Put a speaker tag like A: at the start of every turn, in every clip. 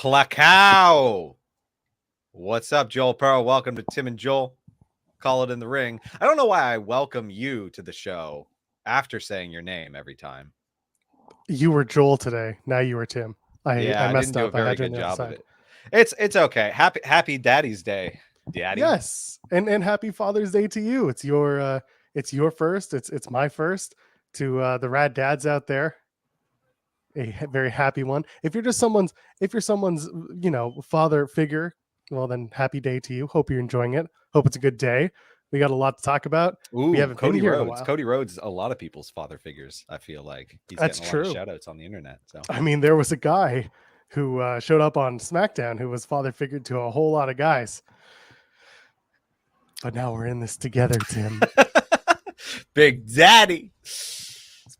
A: Placow. What's up, Joel Pearl? Welcome to Tim and Joel. Call it in the ring. I don't know why I welcome you to the show after saying your name every time.
B: You were Joel today. Now you were Tim. I messed
A: didn't do
B: up.
A: a very good job of it. It's okay. Happy Daddy's Day, Daddy.
B: Yes, and happy Father's Day to you. It's your first. It's my first. To the rad dads out there, a very happy one. If you're someone's father figure, well then happy day to you. Hope you're enjoying it. Hope it's a good day. We got a lot to talk about.
A: Ooh,
B: we haven't
A: Cody
B: been here
A: Rhodes.
B: in a while.
A: Cody Rhodes, a lot of people's father figures. I feel like he's
B: That's
A: getting a lot
B: true.
A: of shout outs on the internet. So
B: I mean, there was a guy who showed up on Smackdown who was father figured to a whole lot of guys. But now we're in this together, Tim.
A: Big Daddy.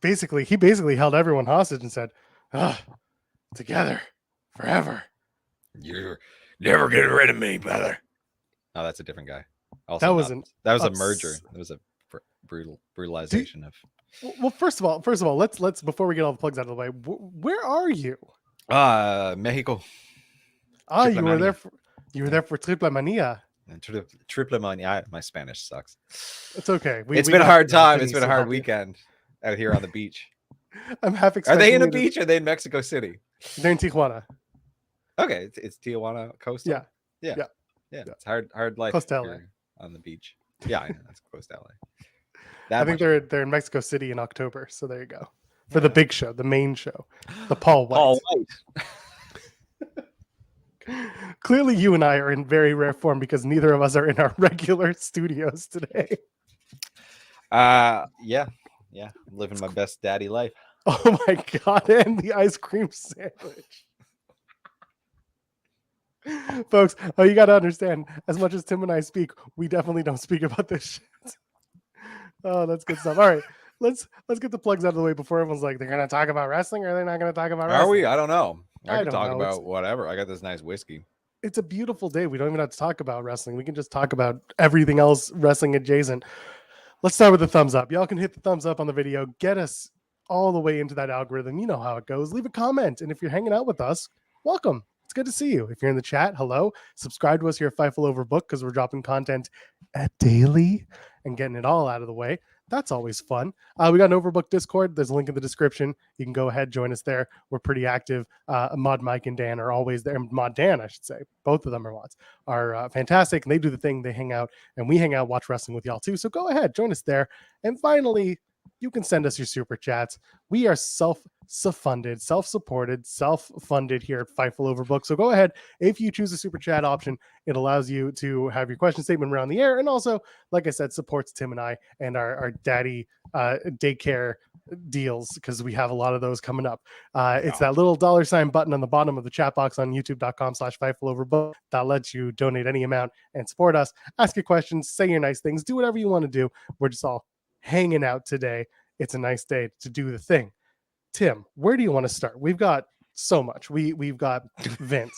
B: He basically held everyone hostage and said, together forever.
A: You're never getting rid of me, brother. Oh, that's a different guy. Also, that was a merger. It was a brutalization of.
B: Well, first of all, let's before we get all the plugs out of the way, where are you?
A: Mexico.
B: You were there for Triple Mania.
A: Triple Mania. My Spanish sucks.
B: It's okay.
A: It's been a hard time. It's been a hard weekend out here on the beach.
B: I'm half expecting.
A: Are they in a beach? Or are they in Mexico City?
B: They're in Tijuana.
A: Okay, it's Tijuana coastal. Yeah. It's hard life
B: close to LA.
A: On the beach. Yeah, I know that's close to LA.
B: I think they're in Mexico City in October. So there you go for the big show, the main show, the Paul White. Clearly, you and I are in very rare form because neither of us are in our regular studios today.
A: Yeah, I'm living my best daddy life.
B: Oh my god! And the ice cream sandwich. Folks, you got to understand, as much as Tim and I speak, we definitely don't speak about this shit. Oh, that's good stuff. All right, let's get the plugs out of the way before everyone's like, they're going to talk about wrestling or they're not going to talk about wrestling.
A: Are we? I don't know. I can talk about whatever. I got this nice whiskey.
B: It's a beautiful day. We don't even have to talk about wrestling. We can just talk about everything else wrestling adjacent. Let's start with the thumbs up. Y'all can hit the thumbs up on the video. Get us all the way into that algorithm. You know how it goes. Leave a comment. And if you're hanging out with us, welcome. It's good to see you. If you're in the chat, hello. Subscribe to us here at Fightful Overbooked because we're dropping content daily and getting it all out of the way. That's always fun. We got an Overbooked Discord. There's a link in the description. You can go ahead, join us there. We're pretty active. Mod Mike and Dan are always there. Mod Dan, I should say. Both of them are mods. Are fantastic. And they do the thing. They hang out. And we hang out, watch wrestling with y'all too. So go ahead, join us there. And finally, you can send us your super chats. We are self-funded, self-supported, self-funded here at Fightful Overbooked. So go ahead. If you choose a super chat option, it allows you to have your question statement around the air. And also, like I said, supports Tim and I and our daddy daycare deals because we have a lot of those coming up. It's that little $ button on the bottom of the chat box on youtube.com/FightfulOverbooked that lets you donate any amount and support us. Ask your questions, say your nice things, do whatever you want to do. We're just all hanging out today. It's a nice day to do the thing. Tim, where do you want to start? We've got so much. We've got Vince.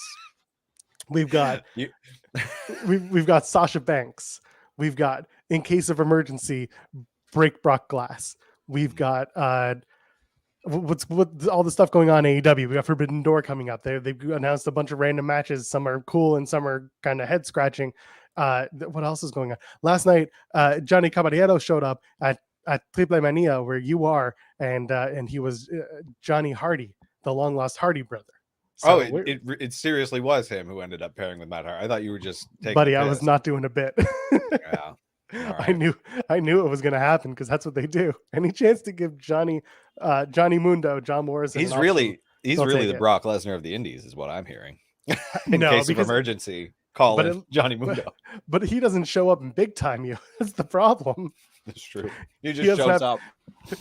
B: We've got we've got Sasha Banks. We've got, in case of emergency, break Brock Glass. We've got what's all the stuff going on in AEW. We got Forbidden Door coming up. They've announced a bunch of random matches. Some are cool and some are kind of head scratching. What else is going on? Last night, Johnny Caballero showed up at Triple Mania where you are, and he was Johnny Hardy, the long lost Hardy brother.
A: So it seriously was him who ended up pairing with Matt Hardy. I thought you were just taking
B: buddy. I was not doing a bit.
A: Yeah. Right.
B: I knew it was going to happen because that's what they do. Any chance to give Johnny Mundo, John Morrison,
A: he's really the Brock Lesnar of the Indies, is what I'm hearing. In case of emergency, call in Johnny Mundo.
B: But he doesn't show up in big time. That's the problem.
A: That's true. He just shows up.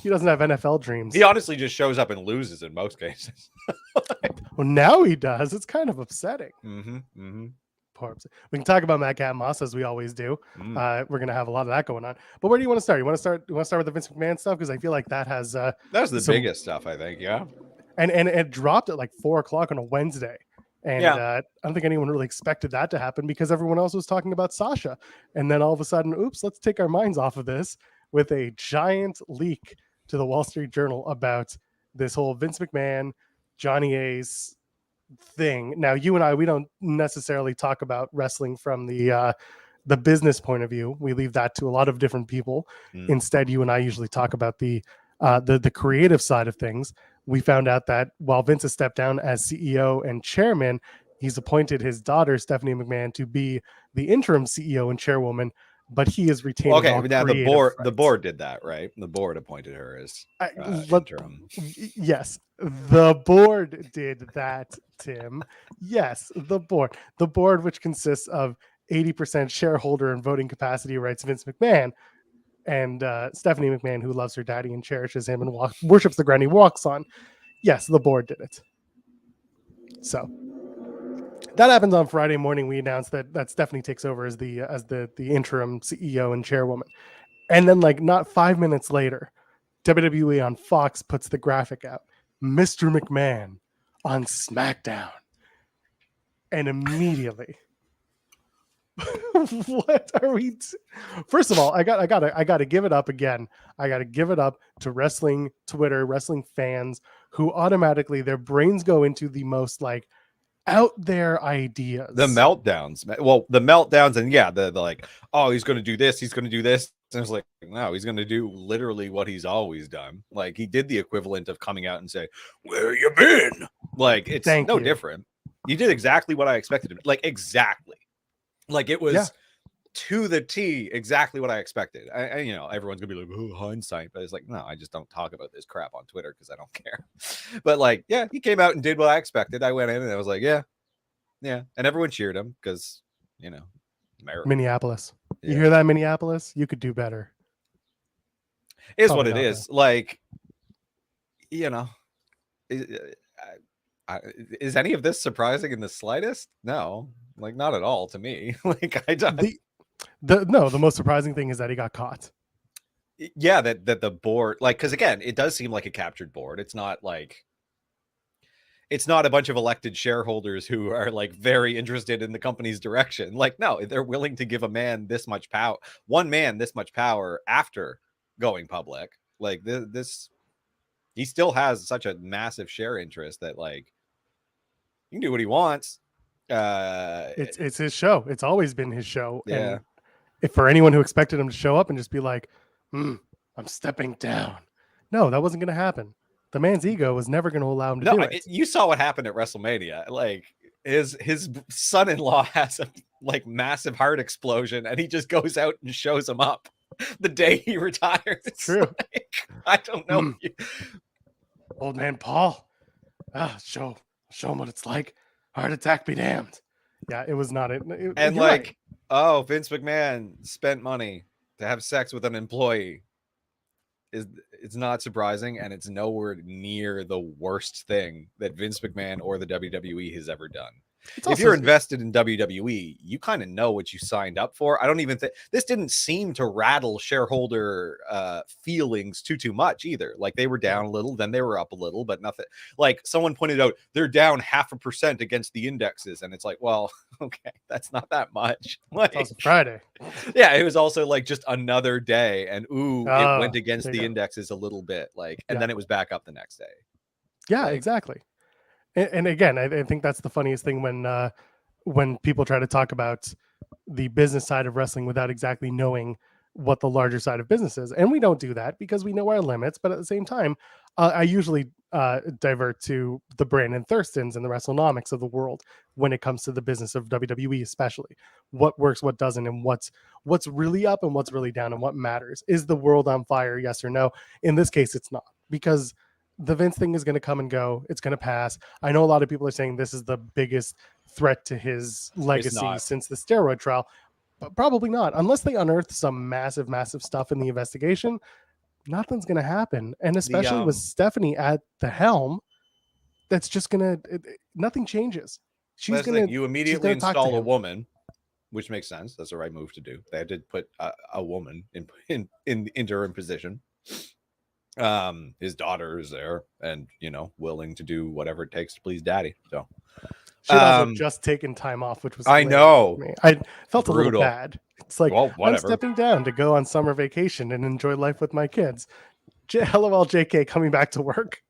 B: He doesn't have NFL dreams.
A: He honestly just shows up and loses in most cases.
B: Well, now he does. It's kind of upsetting. Poor. We can talk about Matt Moss as we always do. We're gonna have a lot of that going on. But where do you want to start? You want to start with the Vince McMahon stuff because I feel like that has
A: that's the biggest stuff. I think, yeah.
B: And it dropped at like 4:00 on a Wednesday. And I don't think anyone really expected that to happen because everyone else was talking about Sasha. And then all of a sudden, oops, let's take our minds off of this with a giant leak to the Wall Street Journal about this whole Vince McMahon, Johnny Ace, thing. Now, you and I, we don't necessarily talk about wrestling from the business point of view. We leave that to a lot of different people. Instead, you and I usually talk about the creative side of things. We found out that while Vince has stepped down as CEO and chairman, he's appointed his daughter Stephanie McMahon to be the interim CEO and chairwoman, but he is retaining
A: Okay,
B: all
A: now
B: creative
A: the
B: rights.
A: board did that, right? The board appointed her as interim.
B: Yes, the board did that, Tim. Yes, the board, which consists of 80% shareholder and voting capacity rights, Vince McMahon, and Stephanie McMahon, who loves her daddy and cherishes him and worships the ground he walks on. Yes, the board did it. So that happens on Friday morning. We announced that Stephanie takes over as the interim CEO and chairwoman, and then like not 5 minutes later, WWE on Fox puts the graphic out, Mr. McMahon on Smackdown, and immediately, what are we? First of all, I gotta give it up again. I gotta give it up to wrestling Twitter, wrestling fans who automatically their brains go into the most like out there ideas.
A: The meltdowns. Well, the meltdowns, and yeah, the like, oh, he's going to do this. He's going to do this. And it's like, no, he's going to do literally what he's always done. Like he did the equivalent of coming out and say, "Where you been?" Like it's no different. You did exactly what I expected. Like exactly. Like it was to the T exactly what I expected. I you know, everyone's gonna be like, oh, hindsight, but it's like, no, I just don't talk about this crap on Twitter because I don't care. But like, yeah, he came out and did what I expected. I went in and I was like, yeah, and everyone cheered him because you know, America.
B: Minneapolis. You hear that, Minneapolis? You could do better.
A: Is what it is. Like, you know, is any of this surprising in the slightest? No, like not at all to me. Like I don't.
B: The most surprising thing is that he got caught.
A: Yeah, that the board, like, because again, it does seem like a captured board. It's not like it's not a bunch of elected shareholders who are like very interested in the company's direction. Like, no, they're willing to give a man this much power, one man this much power after going public. Like this, he still has such a massive share interest that like he can do what he wants.
B: It's his show. It's always been his show.
A: Yeah.
B: And if for anyone who expected him to show up and just be like, I'm stepping down. No, that wasn't going to happen. The man's ego was never going to allow him to do it.
A: You saw what happened at WrestleMania. Like his son-in-law has a like massive heart explosion and he just goes out and shows him up the day he retires. It's
B: true.
A: Like, I don't know.
B: Old man Paul. Show him what it's like. Heart attack be damned. Yeah, it was not it.
A: And like, right. Oh, Vince McMahon spent money to have sex with an employee. It's not surprising, and it's nowhere near the worst thing that Vince McMahon or the WWE has ever done. If you're invested in WWE, you kind of know what you signed up for. I don't even think this didn't seem to rattle shareholder feelings too much either. Like they were down a little, then they were up a little, but nothing. Like someone pointed out, they're down 0.5% against the indexes, and it's like, well, okay, that's not that much. Like
B: it's also Friday.
A: Yeah, it was also like just another day, and it went against the indexes a little bit, like, and then it was back up the next day.
B: Yeah, like, exactly. And again, I think that's the funniest thing when people try to talk about the business side of wrestling without exactly knowing what the larger side of business is. And we don't do that because we know our limits. But at the same time, I usually divert to the Brandon Thurstons and the WrestleNomics of the world when it comes to the business of WWE, especially what works, what doesn't, and what's really up and what's really down and what matters. Is the world on fire? Yes or no? In this case, it's not, because the Vince thing is going to come and go. It's going to pass. I know a lot of people are saying this is the biggest threat to his legacy since the steroid trial, but probably not. Unless they unearth some massive stuff in the investigation, nothing's going to happen. And especially with Stephanie at the helm, that's just going to, nothing changes. She's going to,
A: you immediately install a woman, which makes sense. That's the right move to do. They had to put a woman in the interim position. His daughter is there and willing to do whatever it takes to please daddy. So
B: she also just taken time off, which was
A: I know
B: I felt a little bad. It's like,
A: well,
B: I'm stepping down to go on summer vacation and enjoy life with my kids. LOL JK coming back to work.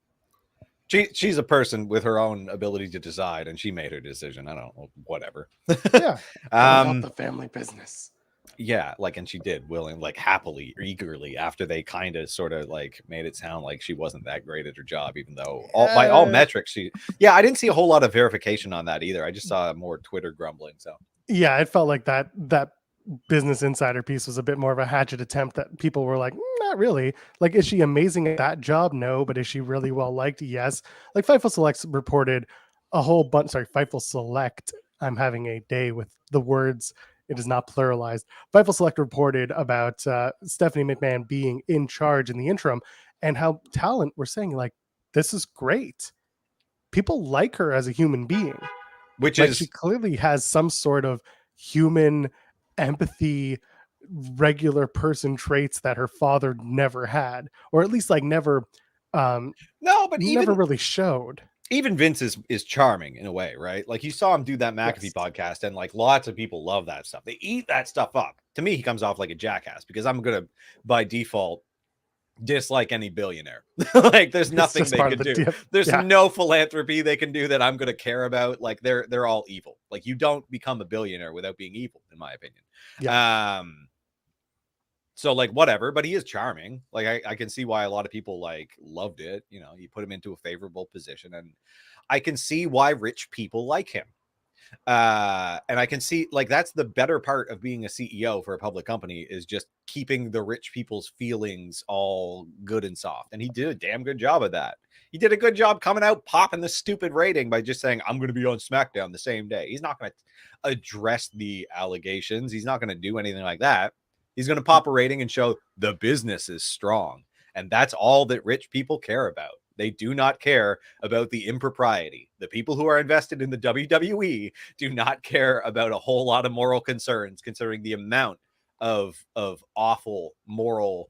A: she's a person with her own ability to decide, and she made her decision. I don't know, whatever.
B: Yeah, about the family business.
A: Yeah, like, and she did happily, eagerly, after they kind of sort of like made it sound like she wasn't that great at her job, even though by all metrics I didn't see a whole lot of verification on that either. I just saw more Twitter grumbling. So
B: yeah, it felt like that Business Insider piece was a bit more of a hatchet attempt that people were like, not really. Like, is she amazing at that job? No, but is she really well liked? Yes. Like Fightful Select reported a whole bunch. Sorry, Fightful Select. I'm having a day with the words. It is not pluralized. Fightful Select reported about Stephanie McMahon being in charge in the interim, and how talent were saying like, this is great. People like her as a human being,
A: which
B: like
A: is
B: she clearly has some sort of human empathy, regular person traits that her father never had, or at least like never
A: no, but
B: never really showed.
A: Even Vince is charming in a way, right? Like, you saw him do that McAfee podcast, and like lots of people love that stuff. They eat that stuff up. To me, he comes off like a jackass because I'm gonna by default dislike any billionaire. Like, there's nothing they can do. There's no philanthropy they can do that I'm gonna care about. Like, they're all evil. Like, you don't become a billionaire without being evil, in my opinion. Yeah. So like, whatever, but he is charming. Like, I can see why a lot of people like loved it. You know, you put him into a favorable position, and I can see why rich people like him. And I can see, like, that's the better part of being a CEO for a public company, is just keeping the rich people's feelings all good and soft. And he did a damn good job of that. He did a good job coming out, popping the stupid rating by just saying, I'm going to be on SmackDown the same day. He's not going to address the allegations. He's not going to do anything like that. He's going to pop a rating and show the business is strong. And that's all that rich people care about. They do not care about the impropriety. The people who are invested in the WWE do not care about a whole lot of moral concerns, considering the amount of awful moral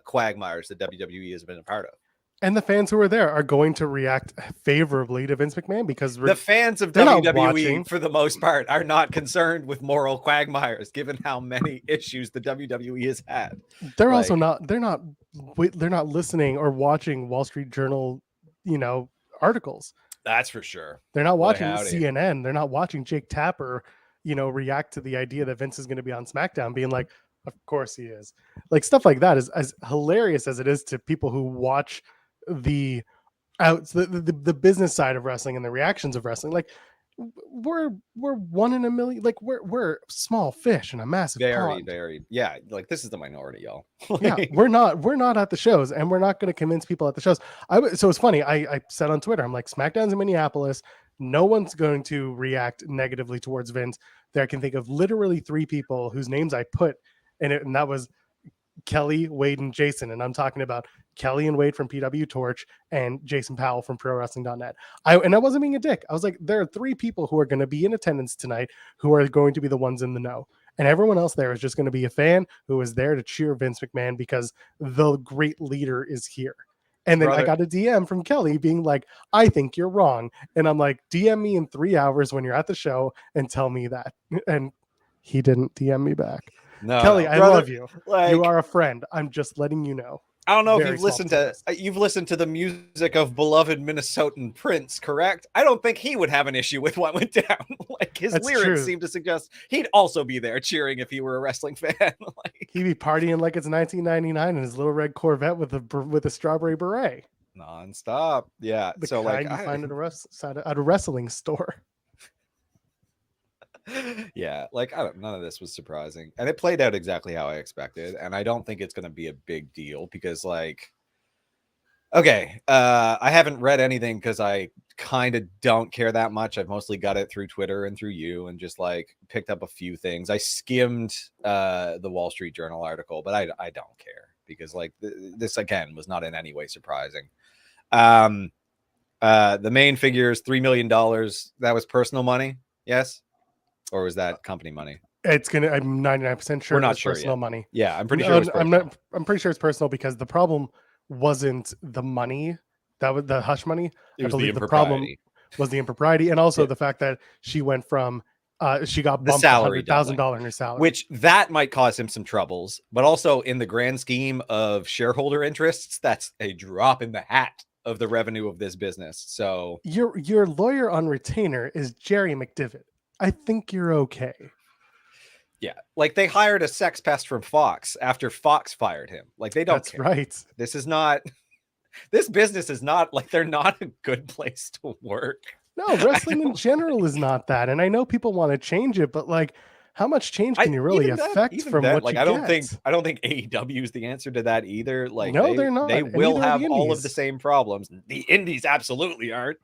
A: quagmires that WWE has been a part of.
B: And the fans who are there are going to react favorably to Vince McMahon because
A: the fans of WWE, for the most part, are not concerned with moral quagmires, given how many issues the WWE has had.
B: They're also not. They're not listening or watching Wall Street Journal, articles.
A: That's for sure.
B: They're not watching CNN. They're not watching Jake Tapper, react to the idea that Vince is going to be on SmackDown, being like, "Of course he is." Like, stuff like that is as hilarious as it is to people who watch the business side of wrestling and the reactions of wrestling. Like, we're 1 in a million. Like, we're small fish in a massive pond.
A: Very. Yeah, like, this is the minority, y'all.
B: Yeah, we're not at the shows, and we're not going to convince people at the shows. So it's funny. I said on Twitter, I'm like, SmackDown's in Minneapolis. No one's going to react negatively towards Vince. There, I can think of literally 3 people whose names I put in it, and that was Kelly, Wade, and Jason. And I'm talking about Kelly and Wade from PW Torch and Jason Powell from ProWrestling.net. I wasn't being a dick. I was like, there are 3 people who are going to be in attendance tonight who are going to be the ones in the know. And everyone else there is just going to be a fan who is there to cheer Vince McMahon because the great leader is here. And then I got a DM from Kelly being like, I think you're wrong. And I'm like, DM me in 3 hours when you're at the show and tell me that. And he didn't DM me back. No, Kelly, I love you. Like, you are a friend. I'm just letting you know.
A: I don't know if you've listened to the music of beloved Minnesotan Prince, correct? I don't think he would have an issue with what went down. Like, his lyrics seem to suggest he'd also be there cheering if he were a wrestling fan. Like,
B: he'd be partying like it's 1999 in his little red Corvette with a strawberry beret,
A: nonstop. Yeah,
B: the so kind like you find at a wrestling store.
A: Yeah, like, none of this was surprising, and it played out exactly how I expected, and I don't think it's going to be a big deal because, like, okay, I haven't read anything because I kind of don't care that much. I've mostly got it through Twitter and through you, and just like picked up a few things. I skimmed the Wall Street Journal article, but I don't care because, like, this again was not in any way surprising. The main figure is $3 million. That was personal money, yes. Or was that company money?
B: I'm 99% sure. We're not sure personal money.
A: Yeah, I'm pretty sure.
B: I'm pretty sure it's personal because the problem wasn't the money. That was the hush money. I believe the problem was the impropriety, and also the fact that she went from she got bumped $100,000 in her salary,
A: which that might cause him some troubles. But also in the grand scheme of shareholder interests, that's a drop in the hat. of the revenue of this business. So
B: your lawyer on retainer is Jerry McDivitt. I think you're okay.
A: yeah, like they hired a sex pest from Fox after Fox fired him. Like they don't
B: That's
A: care.
B: right.
A: This is not, this business is not like, they're not a good place to work.
B: No, wrestling in general is not that. And I know people want to change it, but like, how much change can you really affect from what
A: like
B: you
A: I
B: get?
A: don't think AEW is the answer to that either. Like
B: no, they're not.
A: They
B: And
A: will
B: neither are
A: have
B: the
A: all of
B: indies.
A: the same problems. The indies absolutely aren't.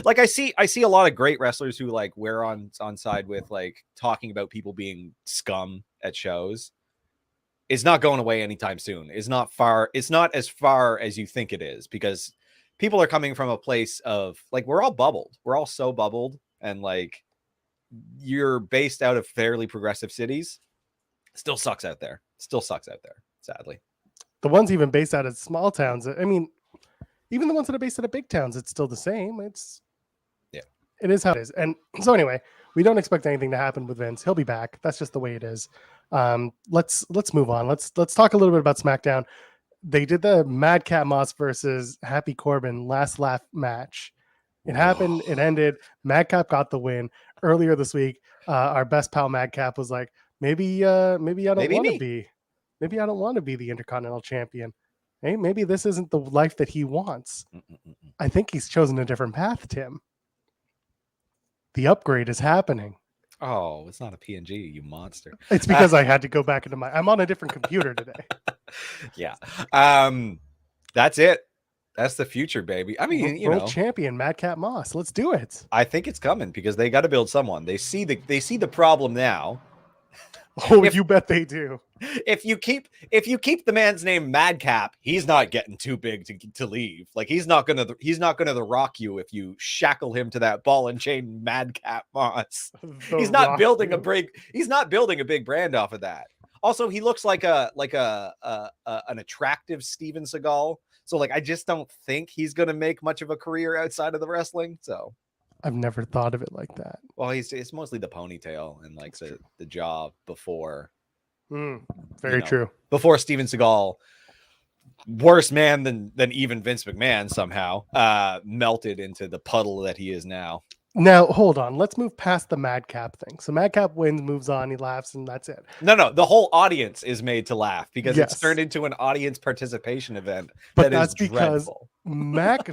A: Like I see a lot of great wrestlers who like we're on side with like talking about people being scum at shows. It's not going away anytime soon. It's not as far as you think it is, because people are coming from a place of like, we're all bubbled. We're all so bubbled, and like, you're based out of fairly progressive cities. Still sucks out there. Sadly.
B: The ones even based out of small towns. I mean, even the ones that are based out of big towns, it's still the same. It is how it is. And so anyway, we don't expect anything to happen with Vince. He'll be back. That's just the way it is. Let's move on. Let's talk a little bit about SmackDown. They did the Madcap Moss versus Happy Corbin last laugh match. It happened. It ended. Madcap got the win. Earlier this week, our best pal Madcap was like, maybe I don't want to be. Maybe I don't want to be the Intercontinental Champion. Hey, maybe this isn't the life that he wants. I think he's chosen a different path, Tim. The upgrade is happening.
A: Oh, it's not a PNG, you monster.
B: It's because I had to go back into I'm on a different computer today.
A: Yeah. That's it. That's the future, baby. I mean,
B: World champion Madcap Moss. Let's do it.
A: I think it's coming because they got to build someone. They see the problem now.
B: Oh, you bet they do.
A: If you keep the man's name Madcap, he's not getting too big to leave. Like he's not gonna the rock you if you shackle him to that ball and chain Madcap Moss. He's not building a big brand off of that. Also, he looks like an attractive Steven Seagal. So like I just don't think he's gonna make much of a career outside of the wrestling. So
B: I've never thought of it like that.
A: Well, it's mostly the ponytail and like the jaw before.
B: Very true.
A: Before Steven Seagal, worse man than even Vince McMahon somehow melted into the puddle that he is now.
B: Now, hold on. Let's move past the Madcap thing. So Madcap wins, moves on, he laughs, and that's it.
A: No. The whole audience is made to laugh because it's turned into an audience participation event.
B: But that's because Pat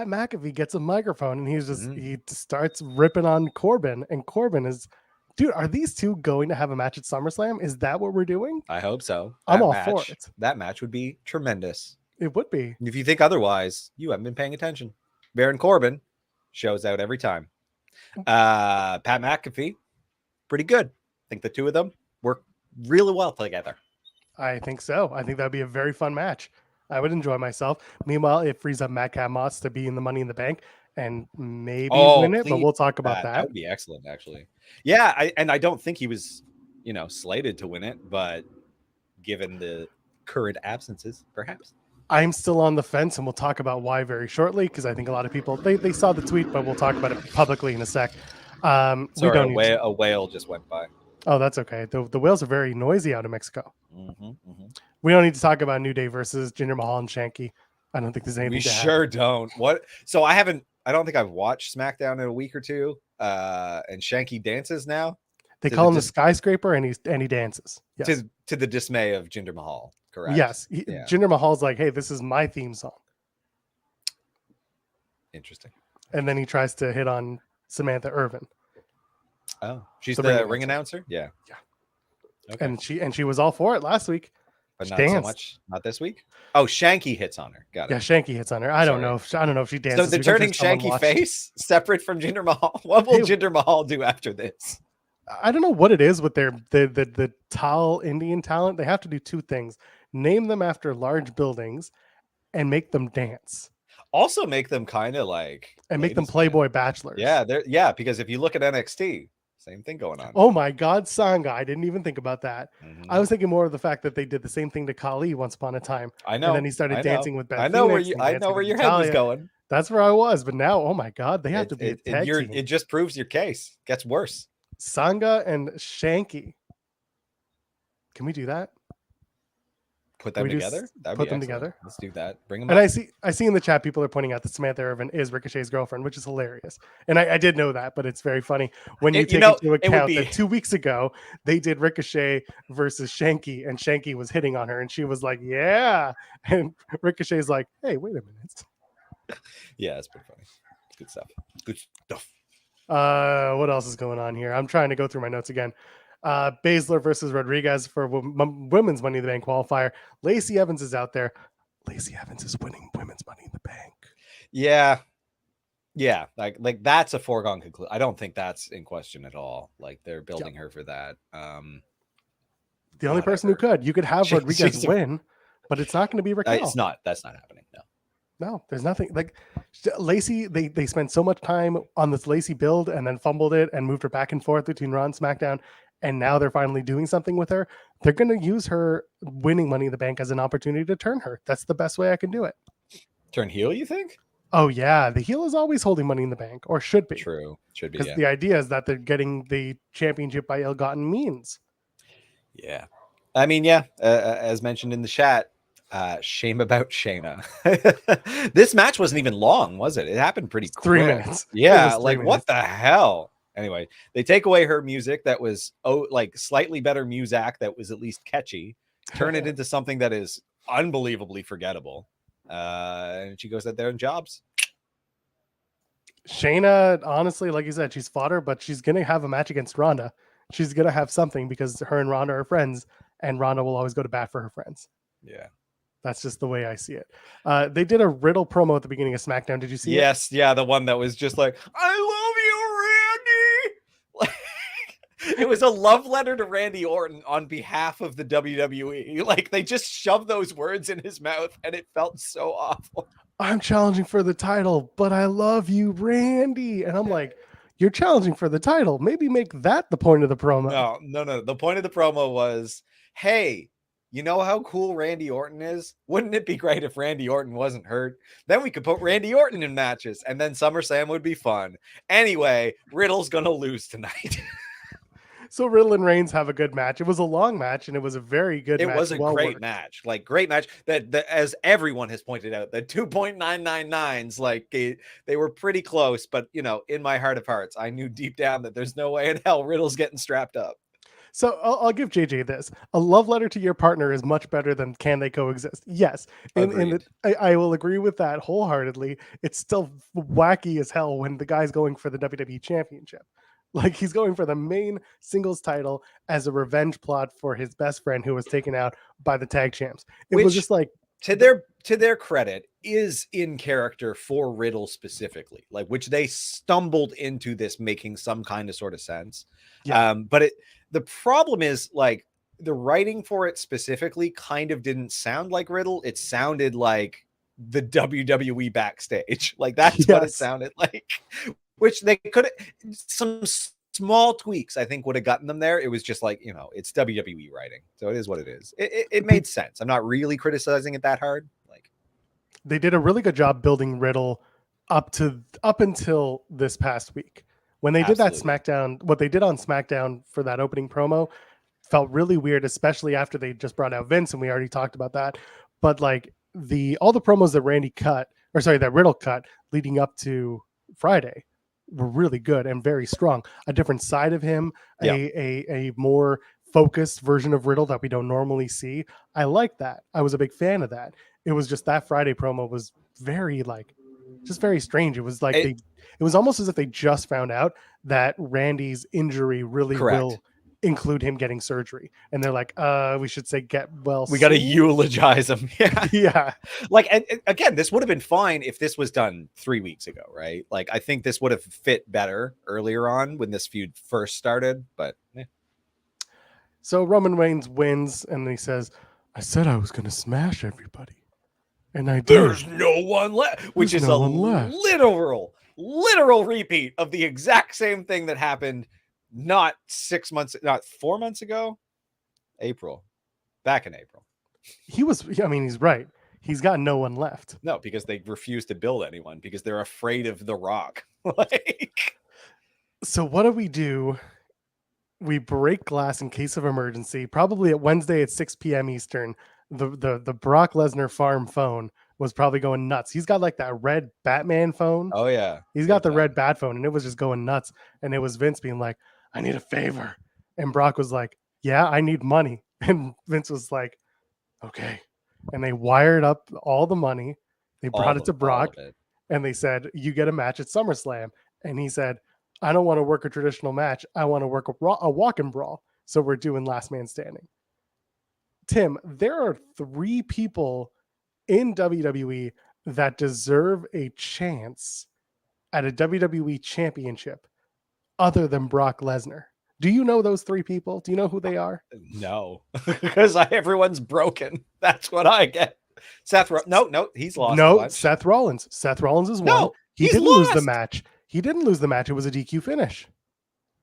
B: McAfee gets a microphone and he starts ripping on Corbin. And Corbin is, dude, are these two going to have a match at SummerSlam? Is that what we're doing?
A: I hope so.
B: I'm all for it.
A: That match would be tremendous.
B: It would be.
A: If you think otherwise, you haven't been paying attention. Baron Corbin shows out every time. Pat McAfee, pretty good. I think the two of them work really well together.
B: I think so. I think that'd be a very fun match. I would enjoy myself. Meanwhile, it frees up Madcap Moss to be in the Money in the Bank and maybe win it, but we'll talk about that.
A: That would be excellent, actually. Yeah, I don't think he was, slated to win it, but given the current absences, perhaps.
B: I'm still on the fence, and we'll talk about why very shortly, because I think a lot of people, they saw the tweet, but we'll talk about it publicly in a sec.
A: Sorry, a whale just went by.
B: Oh, that's okay. The whales are very noisy out of Mexico. We don't need to talk about New Day versus Jinder Mahal and Shanky. I don't think there's anything.
A: We sure don't. What? So I don't think I've watched SmackDown in a week or two. And Shanky dances now.
B: They call him the skyscraper, and he dances. Yes.
A: To the dismay of Jinder Mahal. Correct.
B: Yes. Jinder Mahal's like, hey, this is my theme song.
A: Interesting.
B: And then he tries to hit on Samantha Irvin.
A: Oh, she's the ring announcer? Yeah.
B: Okay. And she was all for it last week.
A: But not so much. Not this week. Oh, Shanky hits on her. Got it.
B: Yeah, Shanky hits on her. I don't know if she dances.
A: So they're turning Shanky face separate from Jinder Mahal. What will Jinder Mahal do after this?
B: I don't know what it is with the tall Indian talent. They have to do two things: name them after large buildings, and make them dance.
A: Also, make them kind of like
B: make them Playboy bachelors.
A: Yeah, because if you look at NXT, same thing going on.
B: Oh my God, Sangha! I didn't even think about that. I was thinking more of the fact that they did the same thing to Khali once upon a time.
A: I know.
B: And then he started dancing with Beth.
A: I know where your head was going.
B: That's where I was. But now, oh my God, they have to be a tag team.
A: It just proves your case. Gets worse.
B: Sangha and Shanky. Can we do that?
A: Put them together. That'd
B: put
A: be
B: them
A: excellent.
B: together.
A: Let's do that. Bring them
B: And
A: up.
B: I see in the chat people are pointing out that Samantha Irvin is Ricochet's girlfriend, which is hilarious. And I did know that, but it's very funny when you take into
A: it would
B: account
A: be
B: that 2 weeks ago they did Ricochet versus Shanky, and Shanky was hitting on her, and she was like, "Yeah," and Ricochet's like, "Hey, wait a minute."
A: Yeah, it's pretty funny. Good stuff. Good stuff.
B: What else is going on here? I'm trying to go through my notes again. Baszler versus Rodriguez for women's Money in the Bank qualifier. Lacey Evans is out there. Lacey Evans is winning women's Money in the Bank.
A: Yeah, like that's a foregone conclusion. I don't think that's in question at all. Like they're building her for that.
B: The only person who could, you could have Rodriguez win, but it's not going to be Raquel.
A: It's not. That's not happening.
B: No, there's nothing like Lacey. They spent so much time on this Lacey build and then fumbled it and moved her back and forth between Raw and SmackDown. And now they're finally doing something with her. They're going to use her winning Money in the Bank as an opportunity to turn her. That's the best way I can do it.
A: Turn heel, you think?
B: Oh, yeah. The heel is always holding Money in the Bank, or should be.
A: True. Should be.
B: Because the idea is that they're getting the championship by ill-gotten means.
A: Yeah. I mean, yeah, as mentioned in the chat, shame about Shayna. This match wasn't even long, was it? It happened pretty quick.
B: 3 minutes.
A: Yeah, like what the hell? Anyway, they take away her music that was like slightly better music that was at least catchy, turn it into something that is unbelievably forgettable. And she goes out there and jobs.
B: Shayna, honestly, like you said, she's fodder, but she's going to have a match against Ronda. She's going to have something because her and Ronda are friends, and Ronda will always go to bat for her friends.
A: Yeah.
B: That's just the way I see it. They did a Riddle promo at the beginning of SmackDown. Did you see it?
A: Yes. Yeah. The one that was just like, I love you, Randy. It was a love letter to Randy Orton on behalf of the WWE. Like they just shoved those words in his mouth and it felt so awful.
B: I'm challenging for the title, but I love you, Randy. And I'm like, you're challenging for the title. Maybe make that the point of the promo.
A: No. The point of the promo was, hey, you know how cool Randy Orton is? Wouldn't it be great if Randy Orton wasn't hurt? Then we could put Randy Orton in matches and then SummerSlam would be fun. Anyway, Riddle's going to lose tonight.
B: So Riddle and Reigns have a good match. It was a long match and it was a very good match.
A: It was a great match. Like great match that as everyone has pointed out, the 2.999s, like they were pretty close, but you know, in my heart of hearts, I knew deep down that there's no way in hell Riddle's getting strapped up.
B: So I'll give JJ this. A love letter to your partner is much better than can they coexist? Yes. And I will agree with that wholeheartedly. It's still wacky as hell when the guy's going for the WWE Championship. Like he's going for the main singles title as a revenge plot for his best friend who was taken out by the tag champs. It was just like
A: to their credit is in character for Riddle specifically, like which they stumbled into this making some kind of sort of sense. Yeah. But the problem is like the writing for it specifically kind of didn't sound like Riddle. It sounded like the WWE backstage. Like that's what it sounded like, which they could some small tweaks, I think would have gotten them there. It was just like, you know, it's WWE writing. So it is what it is. It made sense. I'm not really criticizing it that hard. Like
B: they did a really good job building Riddle up until this past week. When they did that SmackDown, what they did on SmackDown for that opening promo felt really weird, especially after they just brought out Vince, and we already talked about that. But like all the promos that that Riddle cut leading up to Friday were really good and very strong. A different side of him, a more focused version of Riddle that we don't normally see. I like that. I was a big fan of that. It was just that Friday promo was very very strange. It was like it was almost as if they just found out that Randy's injury really will include him getting surgery. And they're like, we should say get well.
A: We got to eulogize him. Yeah.
B: Yeah.
A: Like, and again, this would have been fine if this was done 3 weeks ago, right? Like, I think this would have fit better earlier on when this feud first started, but yeah.
B: So Roman Reigns wins and he says, I said I was going to smash everybody. And I did.
A: There's no one left, which is literal repeat of the exact same thing that happened not 4 months ago, back in April.
B: He's right. He's got no one left.
A: No, because they refuse to build anyone because they're afraid of The Rock. Like,
B: so what do? We break glass in case of emergency, probably at Wednesday at 6 p.m. Eastern. the Brock Lesnar farm phone was probably going nuts. He's got like that red Batman phone.
A: Oh yeah,
B: He's got the red bat phone, and it was just going nuts. And it was Vince being like, "I need a favor," and Brock was like, "Yeah, I need money," and Vince was like, "Okay," and they wired up all the money. They brought it to Brock, and they said, "You get a match at SummerSlam," and he said, "I don't want to work a traditional match. I want to work a walk and brawl. So we're doing last man standing." Tim, there are 3 people in WWE that deserve a chance at a WWE championship other than Brock Lesnar. Do you know those 3 people? Do you know who they are?
A: No, because everyone's broken. That's what I get. No, he's lost.
B: No, Seth Rollins. Seth Rollins is one.
A: No,
B: he didn't lose the match. He didn't lose the match. It was a DQ finish.